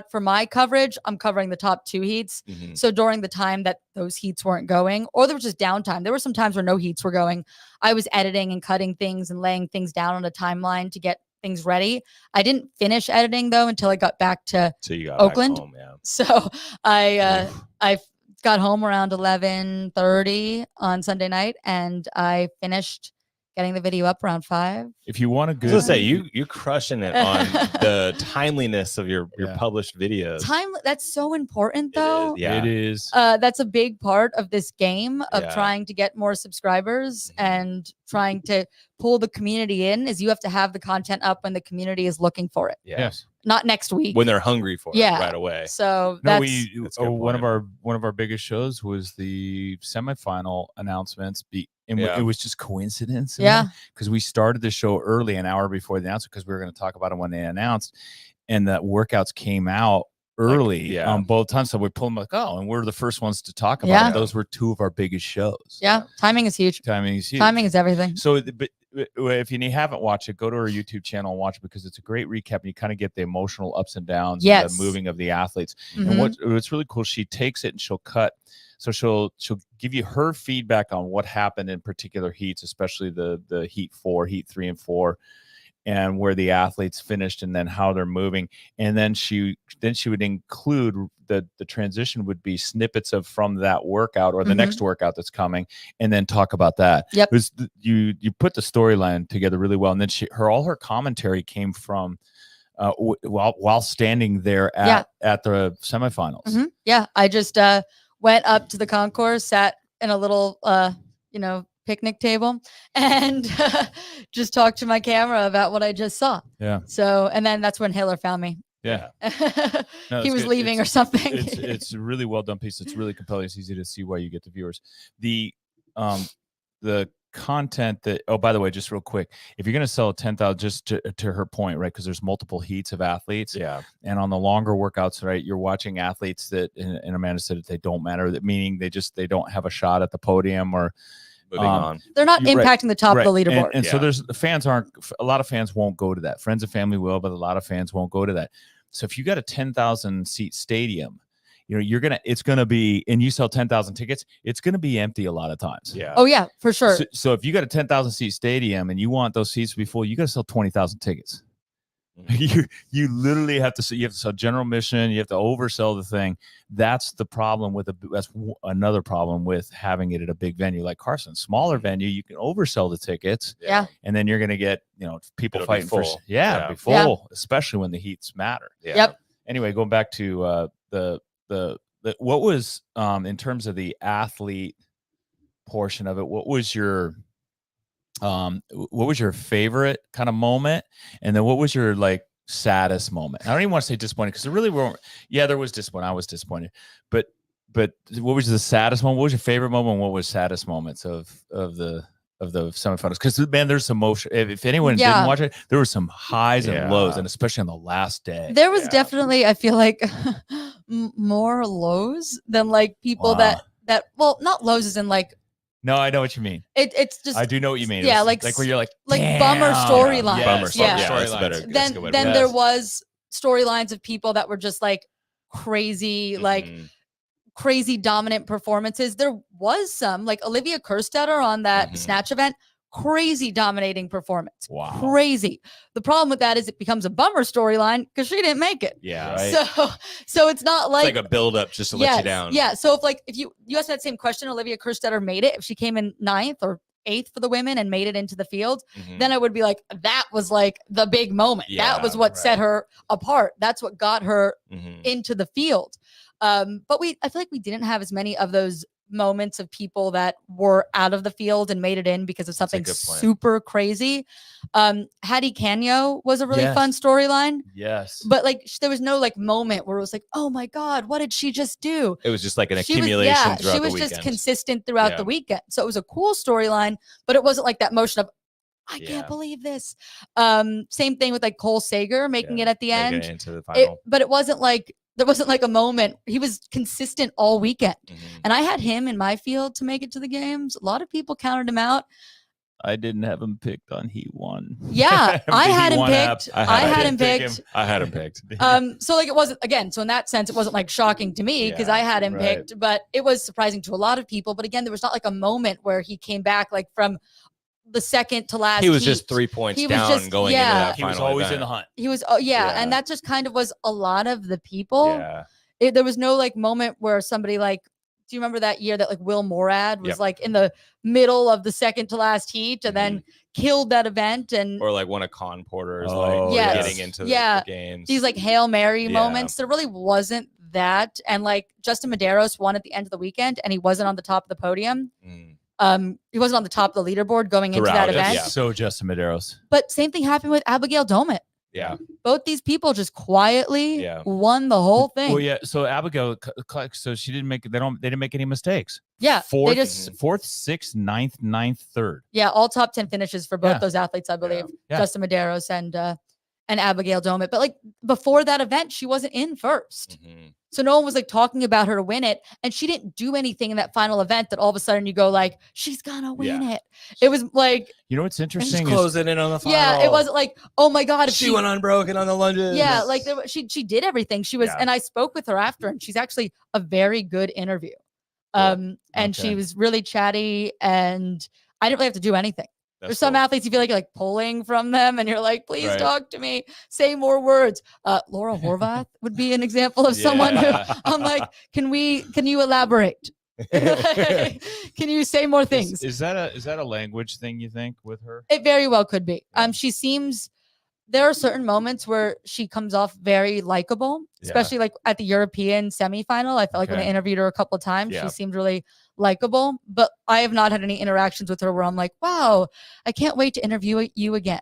for my coverage, I'm covering the top 2 heats. So during the time that those heats weren't going, or there was just downtime, there were some times where no heats were going, I was editing and cutting things and laying things down on a timeline to get things ready. I didn't finish editing though until I got back to Oakland. Back home, yeah. So I got home around 11:30 on Sunday night, and I finished getting the video up around 5. If you want to go, say you're crushing it on the timeliness of your published videos. That's so important though. It is. That's a big part of this game of trying to get more subscribers and trying to pull the community in. Is you have to have the content up when the community is looking for it. Yes. Not next week when they're hungry for it right away. So one of our biggest shows was the semifinal announcements. It was just coincidence. Because we started the show early, an hour before the announcement, because we were going to talk about it when they announced, and the workouts came out early on both times. So we pulled them and we're the first ones to talk about it. Those were 2 of our biggest shows. Yeah. Timing is huge. Timing is everything. So, but if you haven't watched it, go to our YouTube channel and watch it, because it's a great recap, and you kind of get the emotional ups and downs and the moving of the athletes. And what's really cool, she takes it and she'll cut. So she'll give you her feedback on what happened in particular heats, especially the heat 4, heat 3 and 4, and where the athletes finished, and then how they're moving. And then she would include the transition would be snippets from that workout or the next workout that's coming, and then talk about that. Yep. You put the storyline together really well, and then all her commentary came from while standing there at the semifinals. Yeah, I just went up to the concourse, sat in a little picnic table, and just talked to my camera about what I just saw. Yeah. So, and then that's when Hiller found me. Yeah. He was leaving or something. It's a really well done piece. It's really compelling. It's easy to see why you get the viewers. The content that, by the way, just real quick, if you're going to sell 10,000, just to her point, right? Because there's multiple heats of athletes. Yeah. And on the longer workouts, right, you're watching athletes that, and Amanda said that they don't matter, that meaning they don't have a shot at the podium or moving on. They're not impacting the top of the leaderboard. And so a lot of fans won't go to that. Friends and family will, but a lot of fans won't go to that. So if you got a 10,000 seat stadium, it's going to be, and you sell 10,000 tickets, it's going to be empty a lot of times. Yeah. Oh yeah, for sure. So if you got a 10,000 seat stadium and you want those seats to be full, you got to sell 20,000 tickets. You literally have to sell general admission. You have to oversell the thing. That's the problem that's another problem with having it at a big venue like Carson. Smaller venue, you can oversell the tickets. Yeah. And then you're going to get, people fighting for, be full, especially when the heats matter. Yeah. Yep. Anyway, going back to what was in terms of the athlete portion of it, what was your favorite kind of moment, and then what was your saddest moment? I don't even want to say disappointed, because there really weren't. Yeah, there was disappointment. I was disappointed, but what was the saddest moment? What was your favorite moment? What was saddest moments of the semifinals? Because man, there's some emotion. If anyone didn't watch it, there were some highs and lows, and especially on the last day, there was definitely, I feel like more lows than like people that well, not lows as in like. No, I know what you mean. It's just I do know what you mean. Yeah, like where you're like bummer storylines. Bummer Yeah. storylines. Then there was storylines of people that were just like crazy, like crazy dominant performances. There was some like Olivia Kerstetter on that snatch event. Crazy dominating performance. Wow. Crazy. The problem with that is it becomes a bummer storyline because she didn't make it. Yeah. Right. So it's not like it's like a build up just to let you down. Yeah. So if you asked that same question, Olivia Kerstetter made it. If she came in 9th or 8th for the women and made it into the field, then I would be like, that was like the big moment. That was what set her apart. That's what got her into the field. But I feel like we didn't have as many of those moments of people that were out of the field and made it in because of something super crazy. Hattie Canyo was a really fun storyline. Yes. But like there was no like moment where it was like, oh my God, what did she just do? It was just like an accumulation throughout the weekend. She was just consistent throughout the weekend. So it was a cool storyline, but it wasn't like that motion of, I can't believe this. Same thing with like Cole Sager making it at the end. Into the final. But it wasn't like, there wasn't like a moment. He was consistent all weekend. And I had him in my field to make it to the games. A lot of people counted him out. I didn't have him picked on Heat 1. Yeah, I had him picked. I had him picked. So like it wasn't, again, so in that sense, it wasn't like shocking to me because I had him picked, but it was surprising to a lot of people. But again, there was not like a moment where he came back like from the second to last. He was just 3 points down going into that final. He was always event. in the hunt. He was, and that just kind of was a lot of the people. There was no like moment where somebody like, do you remember that year that like Will Morad was like in the middle of the second to last heat and then killed that event, and or like one of Con Porter's getting into the games. These like Hail Mary moments. There really wasn't that. And like Justin Medeiros won at the end of the weekend and he wasn't on the top of the podium. He wasn't on the top of the leaderboard going into that event. So Justin Medeiros. But same thing happened with Abigail Domit. Yeah. Both these people just quietly won the whole thing. Well, yeah. So Abigail, so she didn't make, they didn't make any mistakes. Yeah. Fourth, 6th, 9th, 9th, 3rd. Yeah. All top 10 finishes for both those athletes, I believe. Justin Medeiros and Abigail Domit. But like before that event, she wasn't in first. So no one was like talking about her to win it. And she didn't do anything in that final event that all of a sudden you go like, she's gonna win it. It was like, you know what's interesting? Just close it in on the final. Yeah, it wasn't like, oh my God. She went unbroken on the lunges. Yeah, like she did everything. She was, and I spoke with her after, and she's actually a very good interview. And she was really chatty, and I didn't really have to do anything. There's some athletes you feel like you're like pulling from them and you're like, please talk to me, say more words. Laura Horvath would be an example of someone who I'm like, can you elaborate? Can you say more things? Is that a language thing you think with her? It very well could be. She seems, there are certain moments where she comes off very likable, especially like at the European semifinal. I felt like when I interviewed her a couple of times, she seemed really likable, but I have not had any interactions with her where I'm like, wow, I can't wait to interview you again.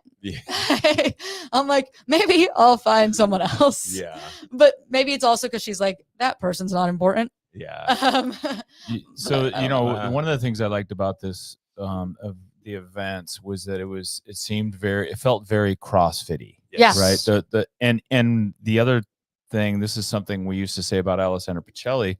I'm like, maybe I'll find someone else. But maybe it's also because she's like, that person's not important. So, you know, one of the things I liked about this, of the events was that it felt very CrossFitty. Right. And the other thing, this is something we used to say about Alessandra Pacelli,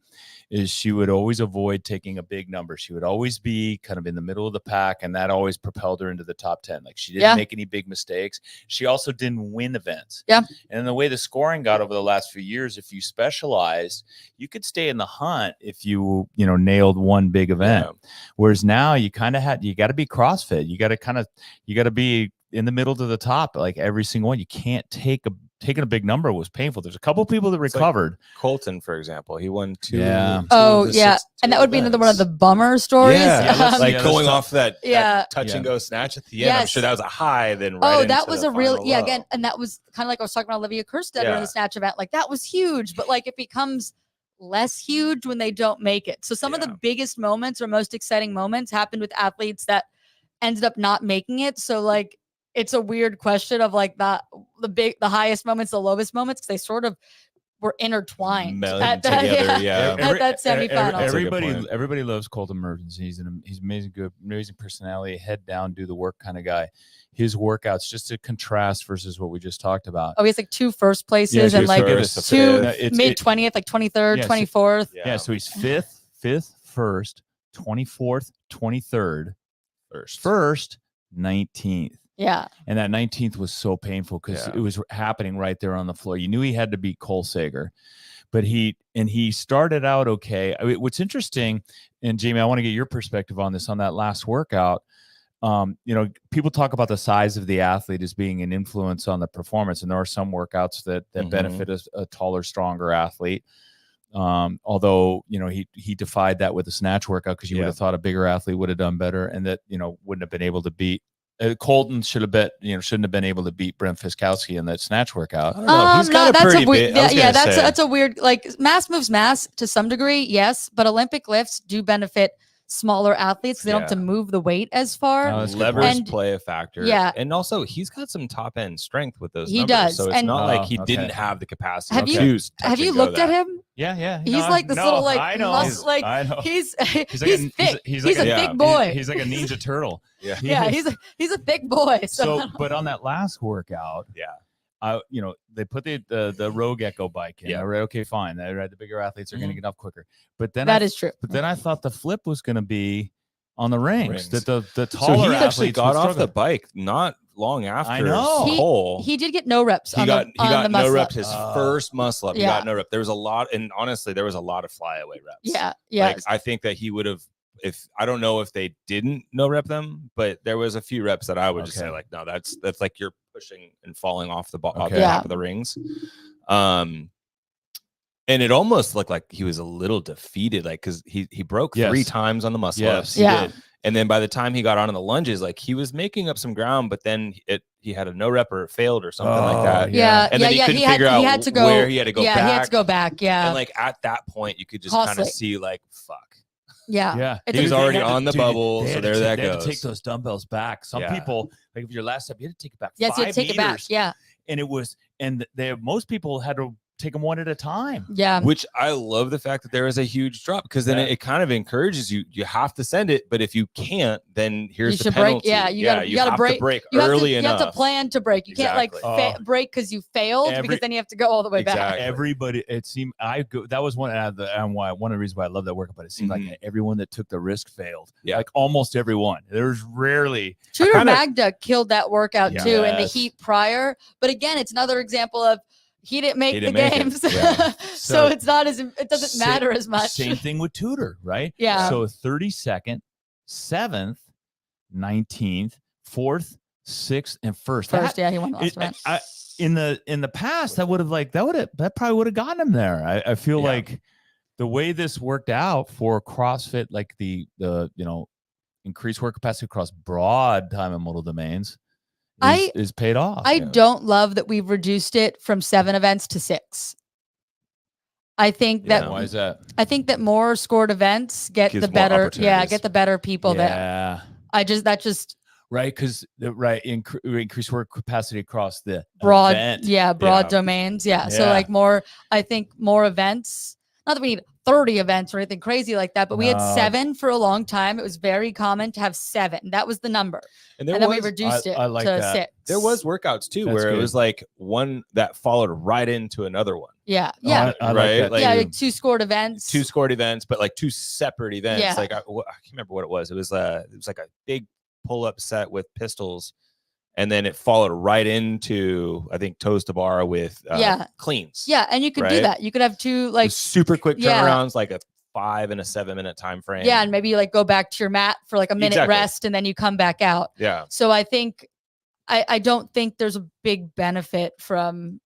is she would always avoid taking a big number. She would always be kind of in the middle of the pack, and that always propelled her into the top 10. Like she didn't make any big mistakes. She also didn't win events. And the way the scoring got over the last few years, if you specialized, you could stay in the hunt if you nailed one big event. Whereas now you kind of you got to be CrossFit. You got to be in the middle to the top, like every single one. You can't taking a big number was painful. There's a couple of people that recovered. Like Colton, for example, he won two. And that would be another one of the bummer stories. Going off that touch and go snatch at the end. I'm sure that was a high. Then that was a real again, and that was kind of like I was talking about Olivia Kerstetter in the snatch event. Like that was huge, but like it becomes less huge when they don't make it. So some of the biggest moments or most exciting moments happened with athletes that ended up not making it. So like it's a weird question of like the highest moments, the lowest moments, because they sort of were intertwined Melded at that, together, yeah. at that semifinal. Everybody loves Colton Mertens. He's amazing, good, amazing personality, head down, do the work kind of guy. His workouts, just to contrast versus what we just talked about. Oh, he has like 2 first places and like 2 mid-20th, like 23rd, 24th. Yeah, so he's 5th, first, 24th, 23rd, first, 19th. Yeah. And that 19th was so painful because it was happening right there on the floor. You knew he had to beat Cole Sager, but he started out okay. I mean, what's interesting, and Jamie, I want to get your perspective on this, on that last workout. People talk about the size of the athlete as being an influence on the performance. And there are some workouts that benefit a taller, stronger athlete. Although, he defied that with the snatch workout because you would have thought a bigger athlete would have done better and that, wouldn't have been able to beat. Colton shouldn't have been able to beat Brent Fiskowski in that snatch workout. He's got a pretty big. That's a weird, like, mass moves mass to some degree, yes, but Olympic lifts do benefit smaller athletes because they don't have to move the weight as far. Levers play a factor. Yeah. And also he's got some top end strength with those he numbers. does. So it's not like he didn't have the capacity have you looked at him? Yeah. He's like this little like I know. I know. He's thick. He's a big boy. He's like a ninja turtle. Yeah, he's a thick boy. So but on that last workout, they put the Rogue Echo bike in. Right, okay, fine. Right, the bigger athletes are going to get up quicker. But then that is true. But then I thought the flip was going to be on the rings. That the taller so he athletes actually got off the bike not long after. I know. Cole. He did get no reps. He got no reps. Up. His first muscle up. He got no rep. There was a lot, and honestly, there was a lot of flyaway reps. Yeah. Like, I think that he would have. If I don't know if they didn't no rep them, but there was a few reps that I would just say like, no, that's like you're pushing and falling off the top of the rings. And it almost looked like he was a little defeated, like because he broke 3 times on the muscle ups. Yeah. And then by the time he got onto the lunges, like he was making up some ground, but then he had a no rep or it failed or something like that. Yeah. And then he couldn't figure out where he had to go back. Yeah, he had to go back. Yeah. And like at that point, you could just kind of see like, fuck. Yeah. He was already on the bubble, so there that goes. They had to take those dumbbells back. Some people, like if your last step, you had to take it back. Yes, you had to take it back. Yeah. And most people had to take them one at a time. Yeah. Which I love the fact that there is a huge drop because then it kind of encourage you. You have to send it, but if you can't, then here's the penalty. You gotta break early enough. You have to plan to break. You can't break because you failed because then you have to go all the way back. Everybody, it seemed that was one of the reasons why I love that workout. But it seemed like everyone that took the risk failed. Yeah, like almost everyone. There's rarely. Tudor Magda killed that workout too in the heat prior. But again, it's another example of. He didn't make the games. So it's not it doesn't matter as much. Same thing with Tudor, right? Yeah. So 32nd, 7th, 19th, 4th, 6th, and 1st. He won the last event. In the past, that probably would have gotten him there. I feel like the way this worked out for CrossFit, like the increased work capacity across broad time and modal domains. Is paid off. I don't love that we've reduced it from 7 events to 6. I think that why is that? I think that more scored events get the better people that right because increased work capacity across the broad event. domains. So like more events. Not that we need 30 events or anything crazy like that, but we had 7 for a long time. It was very common to have 7. That was the number. And then we reduced it to 6. There was workouts too where it was like one that followed right into another one. Yeah. I like that. Like 2 scored events. 2 scored events, but like 2 separate events. Yeah. Like I can't remember what it was. It was like a big pull-up set with pistols. And then it followed right into, I think, toes to bar with cleans. Yeah, and you could do that. You could have 2 like super quick turnarounds, like a 5 and a 7 minute time frame. Yeah, and maybe you like go back to your mat for like a minute rest, and then you come back out. Yeah. So I think I don't think there's a big benefit from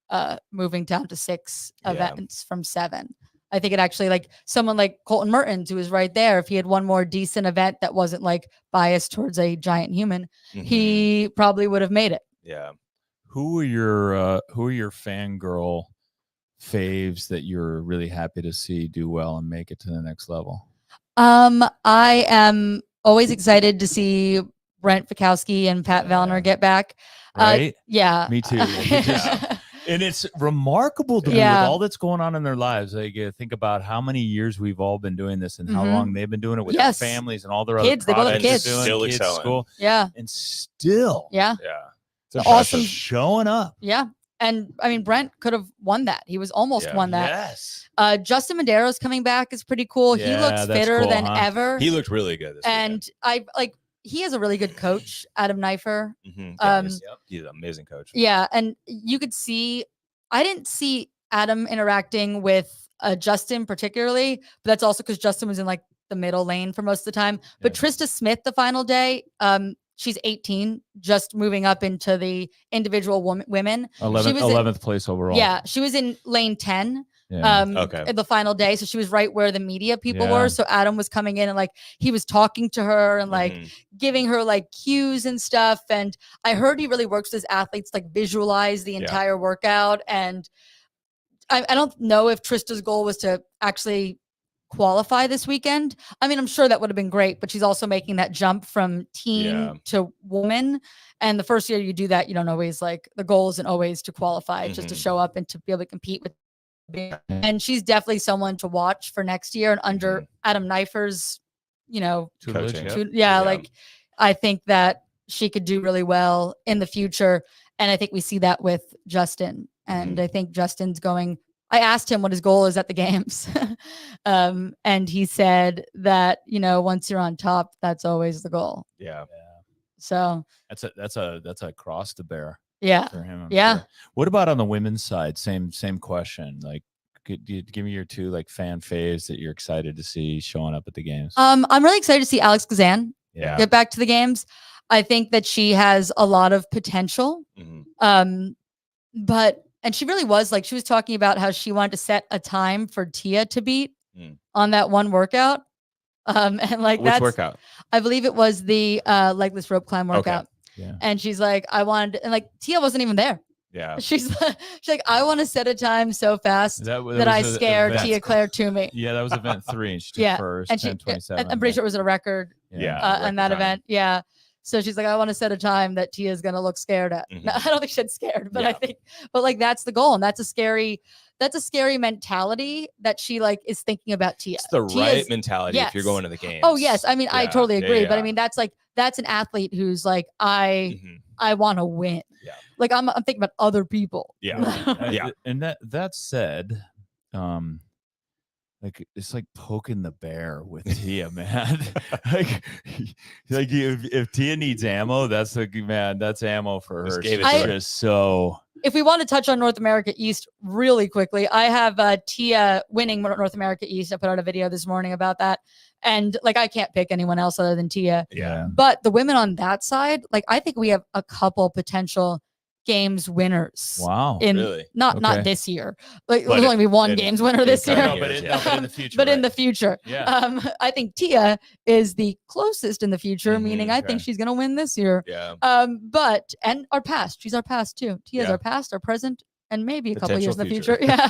moving down to 6 events from 7. I think it actually, like someone like Colton Mertens, who was right there, if he had one more decent event that wasn't like biased towards a giant human, he probably would have made it. Yeah. Who are your fangirl faves that you're really happy to see do well and make it to the next level? I am always excited to see Brent Fiskowski and Pat Vellner get back. Right? Yeah. Me too. And it's remarkable to me with all that's going on in their lives. Like, think about how many years we've all been doing this and how long they've been doing it with their families and all their kids. other They both have kids, kids. Still kids, excelling. school, yeah, and still, yeah. It's awesome showing up. Yeah. And I mean, Brent could have won that. He was almost won that. Yes. Justin Madero's coming back is pretty cool. He looks fitter than ever. He looked really good. He has a really good coach, Adam Neifer. He's an amazing coach. Yeah. And you could see, I didn't see Adam interacting with Justin particularly, but that's also because Justin was in like the middle lane for most of the time. But Trista Smith, the final day, she's 18, just moving up into the individual women. 11th place overall. Yeah, she was in lane 10 at the final day. So she was right where the media people were. So Adam was coming in and like he was talking to her and like giving her like cues and stuff. And I heard he really works with his athletes, like visualize the entire workout. And I don't know if Trista's goal was to actually qualify this weekend. I mean, I'm sure that would have been great, but she's also making that jump from teen to woman. And the first year you do that, you don't always like the goal isn't always to qualify, just to show up and to be able to compete with. And she's definitely someone to watch for next year. And under Adam Neifer's, like I think that she could do really well in the future. And I think we see that with Justin. And I think Justin's going. I asked him what his goal is at the games. And he said that, once you're on top, that's always the goal. Yeah. So that's a cross to bear. Yeah. For him. Sure. What about on the women's side? Same question. Like, give me your two like fan faves that you're excited to see showing up at the games. I'm really excited to see Alex Kazan get back to the games. I think that she has a lot of potential. And she really was like, she was talking about how she wanted to set a time for Tia to beat on that one workout. And like which workout? I believe it was the legless rope climb workout. Okay. Yeah. And she's like, and like Tia wasn't even there. Yeah. She's like, I want to set a time so fast that I scare Tia Claire to me. Yeah, that was event 3. And she took first, and 10:27. I'm pretty sure it was a record. On that event. Yeah. So she's like, I want to set a time that Tia is going to look scared at. No, I don't think she's scared, but but like, that's the goal. And that's a scary mentality that she like is thinking about Tia. It's the right mentality if you're going to the games. Oh yes. I mean, I totally agree. But I mean, that's an athlete who's like, I want to win. Yeah. Like I'm thinking about other people. Yeah. And that said, like it's like poking the bear with Tia, man. like if Tia needs ammo, that's ammo for her. Just so. If we want to touch on North America East really quickly, I have Tia winning North America East. I put out a video this morning about that. And like, I can't pick anyone else other than Tia. Yeah. But the women on that side, like, I think we have a couple potential games winners. Wow. Not this year. Like there'll only be one games winner this year. But in the future. But in the future. Yeah. I think Tia is the closest in the future, meaning I think she's gonna win this year. Yeah. And our past. She's our past too. Tia's our past, our present, and maybe a couple years in the future. Yeah.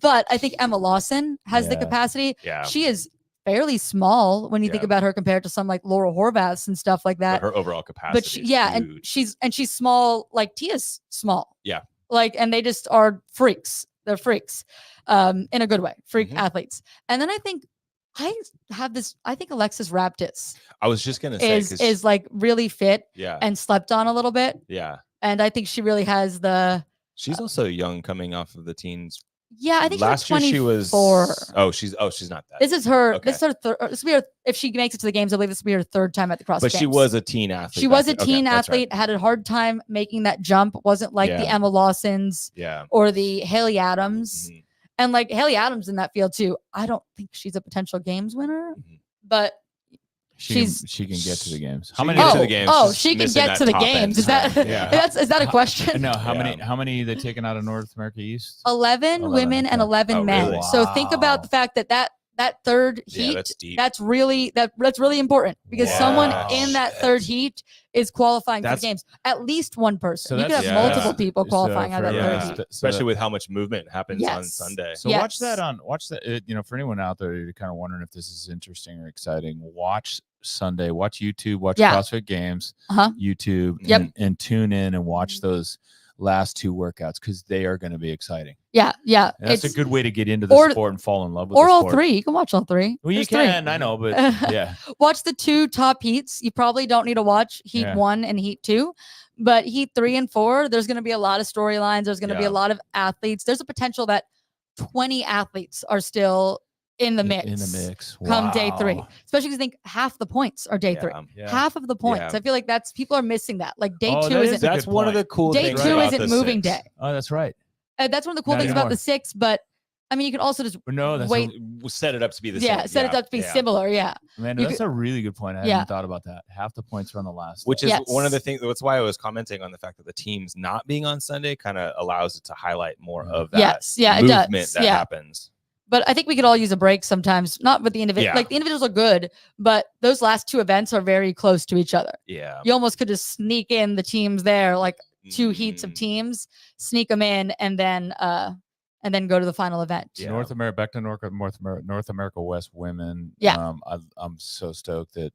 But I think Emma Lawson has the capacity. Yeah. She is fairly small when you think about her compared to some like Laura Horvaths and stuff like that. But her overall capacity and she's small, like Tia's small. Yeah. Like, and they just are freaks. They're freaks in a good way, freak athletes. And then I think Alexis Raptis I was just going to say is like really fit and slept on a little bit. Yeah. And I think she really has she's also young coming off of the teens. Yeah, I think last year she was. She's not that. This is her. Okay. This is her third. This will be her, if she makes it to the games. I believe this will be her third time at the CrossFit. But she was a teen athlete. She was a teen athlete. Had a hard time making that jump. Wasn't like the Emma Lawsons. Or the Haley Adams. And like Haley Adams in that field too. I don't think she's a potential games winner, but she can get to the games. How many get to the games? Oh, she can get to the games. Is that is that a question? No. How many they taken out of North America East? 11 women and 11 men. Really? So think about the fact that third heat. That's deep. That's really important because someone in that third heat is qualifying for the games. At least one person. So you could have multiple people qualifying out of that third heat. Especially with how much movement happens on Sunday. So watch that. For anyone out there who's kind of wondering if this is interesting or exciting, watch Sunday, watch YouTube, watch CrossFit Games, YouTube, and tune in and watch those last 2 workouts because they are going to be exciting. Yeah. And that's a good way to get into the sport and fall in love with or the all sport. 3. You can watch all 3. Well, There's you can, 3. I know, but yeah. Watch the 2 top heats. You probably don't need to watch heat 1 and heat 2, but heat 3 and 4, there's going to be a lot of storylines. There's going to be a lot of athletes. There's a potential that 20 athletes are still in the mix. Come day 3, especially because I think half the points are day 3. Half of the points. I feel like people are missing that. Like day 2 isn't. That's one of the cool day things. Day 2 about isn't the moving 6. day. Oh, that's right. That's one of the cool things about the 6. But I mean, you can also just wait. We'll set it up to be the same. Set it up to be similar. Yeah. Man, that's a really good point. I hadn't thought about that. Half the points are on the last. Which is one of the things. That's why I was commenting on the fact that the teams not being on Sunday kind of allows it to highlight more of that movement that happens. But I think we could all use a break sometimes, not with the individual. Like the individuals are good, but those last 2 events are very close to each other. Yeah. You almost could just sneak in the teams there, like 2 heats of teams, sneak them in, and then go to the final event. Yeah. North America, back to North America West women. Yeah. I'm so stoked that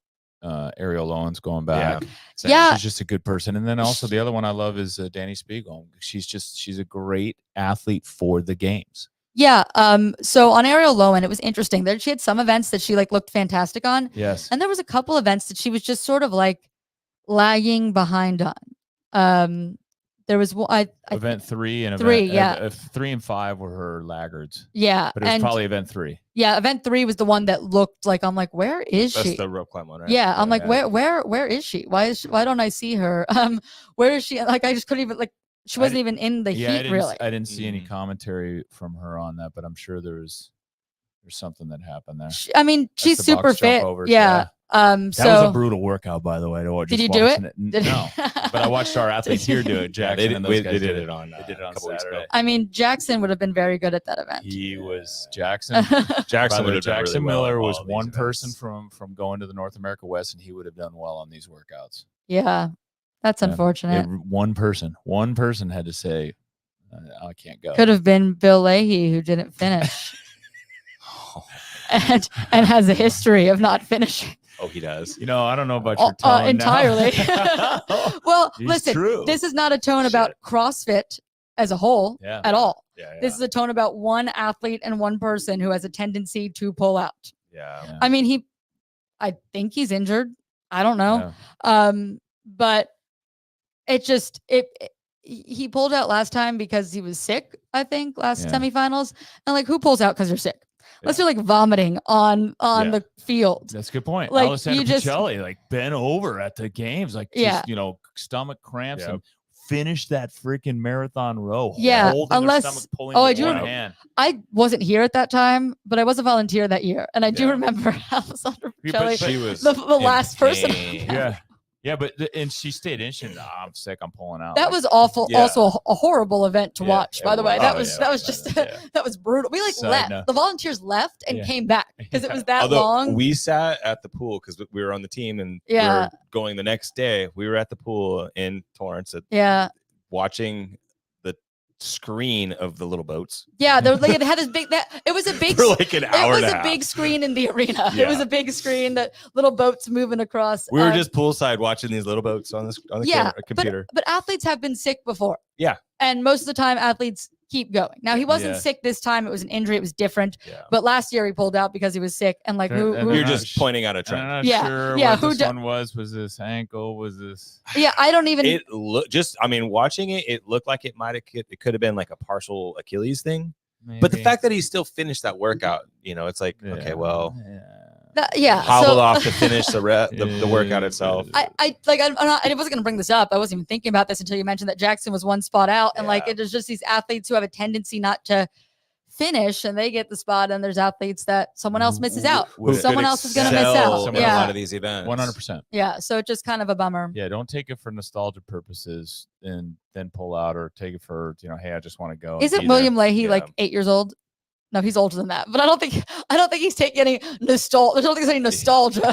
Ariel Owen's going back. Yeah. She's just a good person. And then also the other one I love is Danny Spiegel. She's a great athlete for the games. Yeah. So on Ariel Lowen, it was interesting. She had some events that she looked fantastic on. Yes. And there was a couple events that she was just sort of lagging behind on. There was event 3 and 3, event 3 and 5 were her laggards. Yeah. But it was probably event 3. Yeah, event 3 was the one that looked like, I'm like, where is she? That's the rope climb one, right? Yeah, I'm like, where is she? Why don't I see her? Where is she? Like, I just couldn't even she wasn't even in the heat, really. I didn't see any commentary from her on that, but I'm sure there's something that happened there. I mean, she's super fit. Yeah. That was a brutal workout, by the way. Did you do it? No, but I watched our athletes here do it. Jackson they did it on Saturday. I mean, Jackson would have been very good at that event. He was Jackson. Jackson Miller was one person from going to the North America West, and he would have done well on these workouts. Yeah, that's unfortunate. One person had to say, "I can't go." Could have been Bill Leahy, who didn't finish, and has a history of not finishing. Oh, he does. I don't know about your tone entirely. Well, listen, true. This is not a tone about CrossFit as a whole at all. This is a tone about one athlete and one person who has a tendency to pull out. Yeah. I mean, I think he's injured. I don't know. But it just, he pulled out last time because he was sick, I think, last semifinals. And who pulls out because you're sick? Let's do vomiting on the field. That's a good point. Alessandro Picelli bent over at the games, stomach cramps and finished that freaking marathon row. Yeah, unless stomach, pulling I do. Hand. I wasn't here at that time, but I was a volunteer that year, and I do remember Alessandro Picelli, she was the last person. Yeah, but and she stayed in. She said, I'm sick. I'm pulling out. That was awful. Yeah. Also, a horrible event to watch. By the way, that was just that was brutal. We left. The volunteers left and came back because it was that long. We sat at the pool because we were on the team and we were going the next day. We were at the pool in Torrance. Watching the screen of the little boats. Yeah, it had this big. It was a big. For an hour. It was a big screen in the arena. Yeah. It was a big screen that little boats moving across. We were just poolside watching these little boats on the computer. But athletes have been sick before. Yeah, and most of the time athletes keep going. Now he wasn't sick this time. It was an injury. It was different. Yeah. But last year he pulled out because he was sick. And who you're just pointing out a trend. I'm not sure what this one was. Was this ankle? Was this? Yeah, I don't even. It watching it, it looked like it could have been a partial Achilles thing. Maybe. But the fact that he still finished that workout, it's okay, well. Hobbled off to finish the workout itself. I wasn't going to bring this up. I wasn't even thinking about this until you mentioned that Jackson was one spot out, and it is just these athletes who have a tendency not to finish, and they get the spot, and there's athletes that someone else misses out. Someone else is going to miss out. A lot of these events, 100%. Yeah, so it's just kind of a bummer. Yeah, don't take it for nostalgia purposes and then pull out, or take it for hey, I just want to go. Isn't William Leahy 8 years old? No, he's older than that, but I don't think he's taking any nostalgia. I don't think there's any nostalgia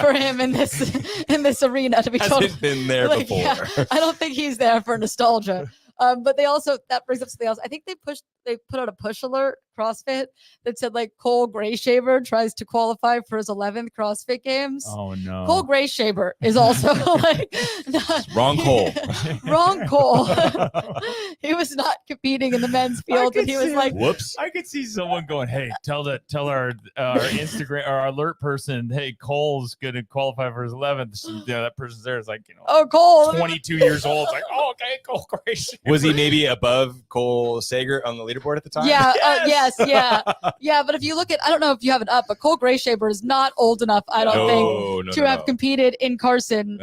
for him in this arena. To be Hasn't been there before. Yeah, I don't think he's there for nostalgia. But they also, that brings up something else. I think they put out a push alert CrossFit that said like Cole Grayshaber tries to qualify for his 11th CrossFit Games. Oh no. Cole Grayshaber is also like Wrong Cole. Wrong Cole. He was not competing in the men's field, and he was like, whoops. I could see someone going, "Hey, tell our Instagram or our alert person, hey, Cole's going to qualify for his 11th." That person's there is like, "Oh, Cole, 22 years old." It's like, "Oh, okay, Cole Grayshaber." Was he maybe above Cole Sager on the leaderboard at the time? Yeah, yeah. But if you look at, I don't know if you have it up, but Cole Grayshaber is not old enough, I don't think, to have competed in Carson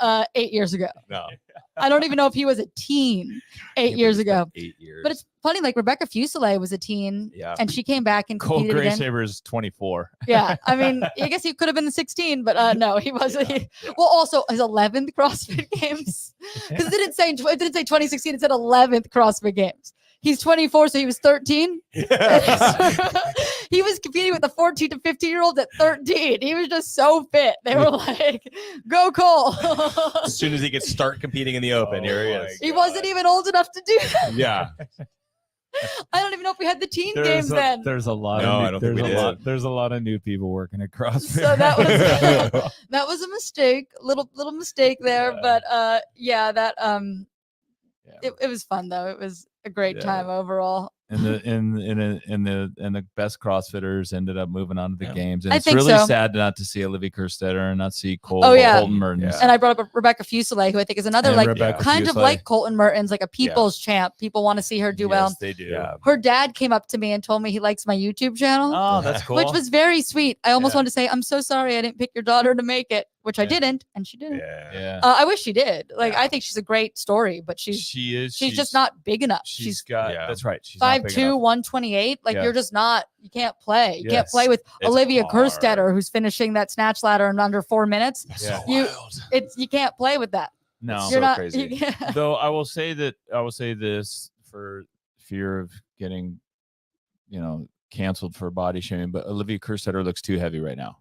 8 years ago. No. I don't even know if he was a teen 8 years ago. 8 years. But it's funny, like Rebecca Fuselier was a teen, and she came back and Cole competed again. Grayshaber is 24. Yeah, I mean, I guess he could have been the 16, but no, he wasn't. Well, also his 11th CrossFit Games, because it didn't say 2016; it said 11th CrossFit Games. He's 24, so he was 13. He was competing with the 14 to 15-year-olds at 13. He was just so fit. They were like, "Go Cole!" As soon as he could start competing in the open, here he is. He wasn't even old enough to do that. Yeah. I don't even know if we had the teen games then. There's a lot. No, I don't think we did. There's a lot of new people working at CrossFit. So that was a mistake, little mistake there. But it was fun though. It was a great time overall. And the best CrossFitters ended up moving on to the games. And I it's think really so. sad not to see Olivia Kerstetter and not see Colton Mertens. And I brought up Rebecca Fuselier, who I think is another kind of like Colton Mertens, like a people's champ. People want to see her do well. They do. Yeah. Her dad came up to me and told me he likes my YouTube channel. Oh, that's cool. Which was very sweet. I almost wanted to say, "I'm so sorry I didn't pick your daughter to make it," which I didn't, and she didn't. Yeah. I wish she did. I think she's a great story, but she's just not big enough. She's got that's right. She's 5'2", 128. You're just not. You can't play. You can't play with Olivia Kerstetter, who's finishing that snatch ladder in under 4 minutes. You can't play with that. No, you're not crazy. Though I will say this for fear of getting, canceled for body shaming, but Olivia Kerstetter looks too heavy right now.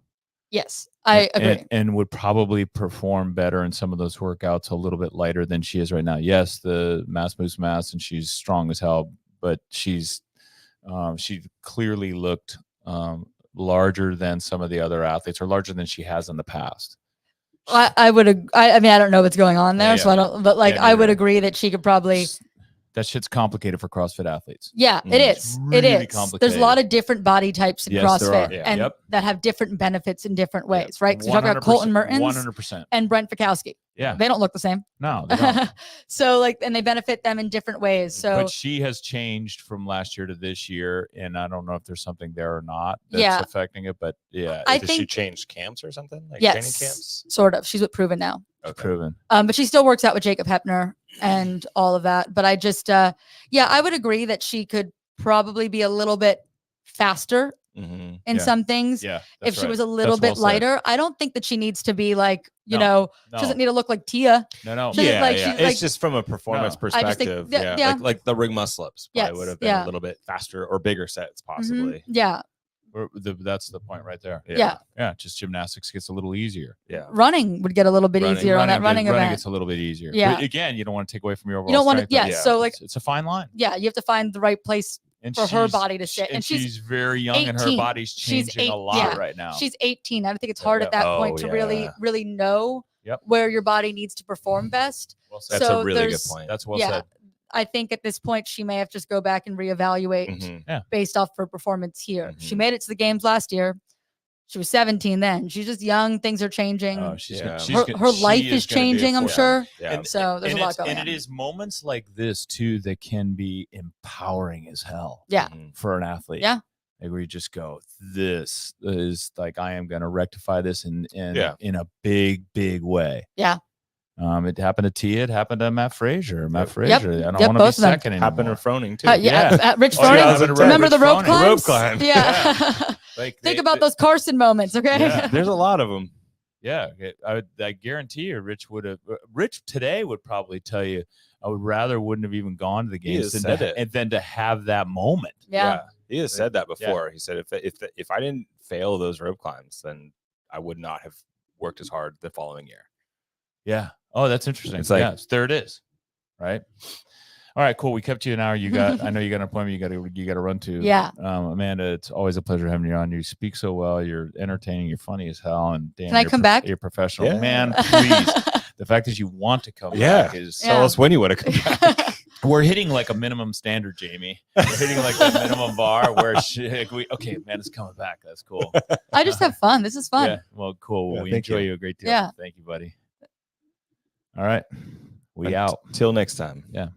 Yes, I agree. And would probably perform better in some of those workouts a little bit lighter than she is right now. Yes, the mass moves mass, and she's strong as hell, but she clearly looked larger than some of the other athletes, or larger than she has in the past. I would. I mean, I don't know what's going on there, so I don't. But I would agree that she could probably. That shit's complicated for CrossFit athletes. Yeah, it is. Really it is. complicated. There's a lot of different body types in CrossFit, and that have different benefits in different ways, right? So you talk about Colton Mertens 100%. and Brent Fikowski. Yeah. They don't look the same. No, they don't. So and they benefit them in different ways. So but she has changed from last year to this year, and I don't know if there's something there or not that's affecting it, but I think she changed camps or something? Yes, training camps? Sort of. She's with Proven now. Okay. Proven. But she still works out with Jacob Hepner and all of that. But I just I would agree that she could probably be a little bit faster in some things. Yeah, if she was a little bit lighter. I don't think that she needs to be she doesn't need to look like Tia. No. It's just from a performance perspective. Think, like the ring muscle ups probably would have been a little bit faster or bigger sets possibly. Yeah. That's the point right there. Yeah. Just gymnastics gets a little easier. Yeah. Running would get a little bit easier on that running event. Running gets a little bit easier. Yeah. But again, you don't want to take away from your overall You don't want to, strength. So it's a fine line. Yeah. You have to find the right place for her body to sit. And she's very young 18. And her body's changing a lot right now. She's 18. I think it's hard at that point to really know where your body needs to perform best. Well said. That's a really good point. That's well said. I think at this point she may have just go back and reevaluate based off her performance here. She made it to the games last year. She was 17 then. She's just young. Things are changing. Her life is changing, I'm sure. Yeah. So there's a lot going on. And it is moments like this too that can be empowering as hell. Yeah. For an athlete. Yeah. Where you just go, this is I am going to rectify this in a big, big way. Yeah. It happened to Tia. It happened to Matt Frazier. I don't want to be second anymore. Happened to Froning too. Rich Froning. Remember the rope climb? The rope climb. Yeah. Think about those Carson moments, okay? Yeah, there's a lot of them. Yeah, I guarantee you, Rich today would probably tell you, I would rather wouldn't have even gone to the games than to have that moment. Yeah. He has said that before. He said if I didn't fail those rope climbs, then I would not have worked as hard the following year. Yeah. Oh, that's interesting. It's like, there it is. Right. All right, cool. We kept you an hour. I know you got an appointment. You got to run to. Yeah. Amanda, it's always a pleasure having you on. You speak so well. You're entertaining. You're funny as hell. And damn, Can I come back? You're professional, Yeah. man. Please. The fact that you want to come back is. Tell us when you want to come back. We're hitting like a minimum standard, Jamie. We're hitting like the minimum bar where okay, man, it's coming back. That's cool. I just have fun. This is fun. Yeah. Well, cool. Yeah, We thank enjoy you. you a great deal. Yeah. Thank you, buddy. All right. We out. Till next time. Yeah.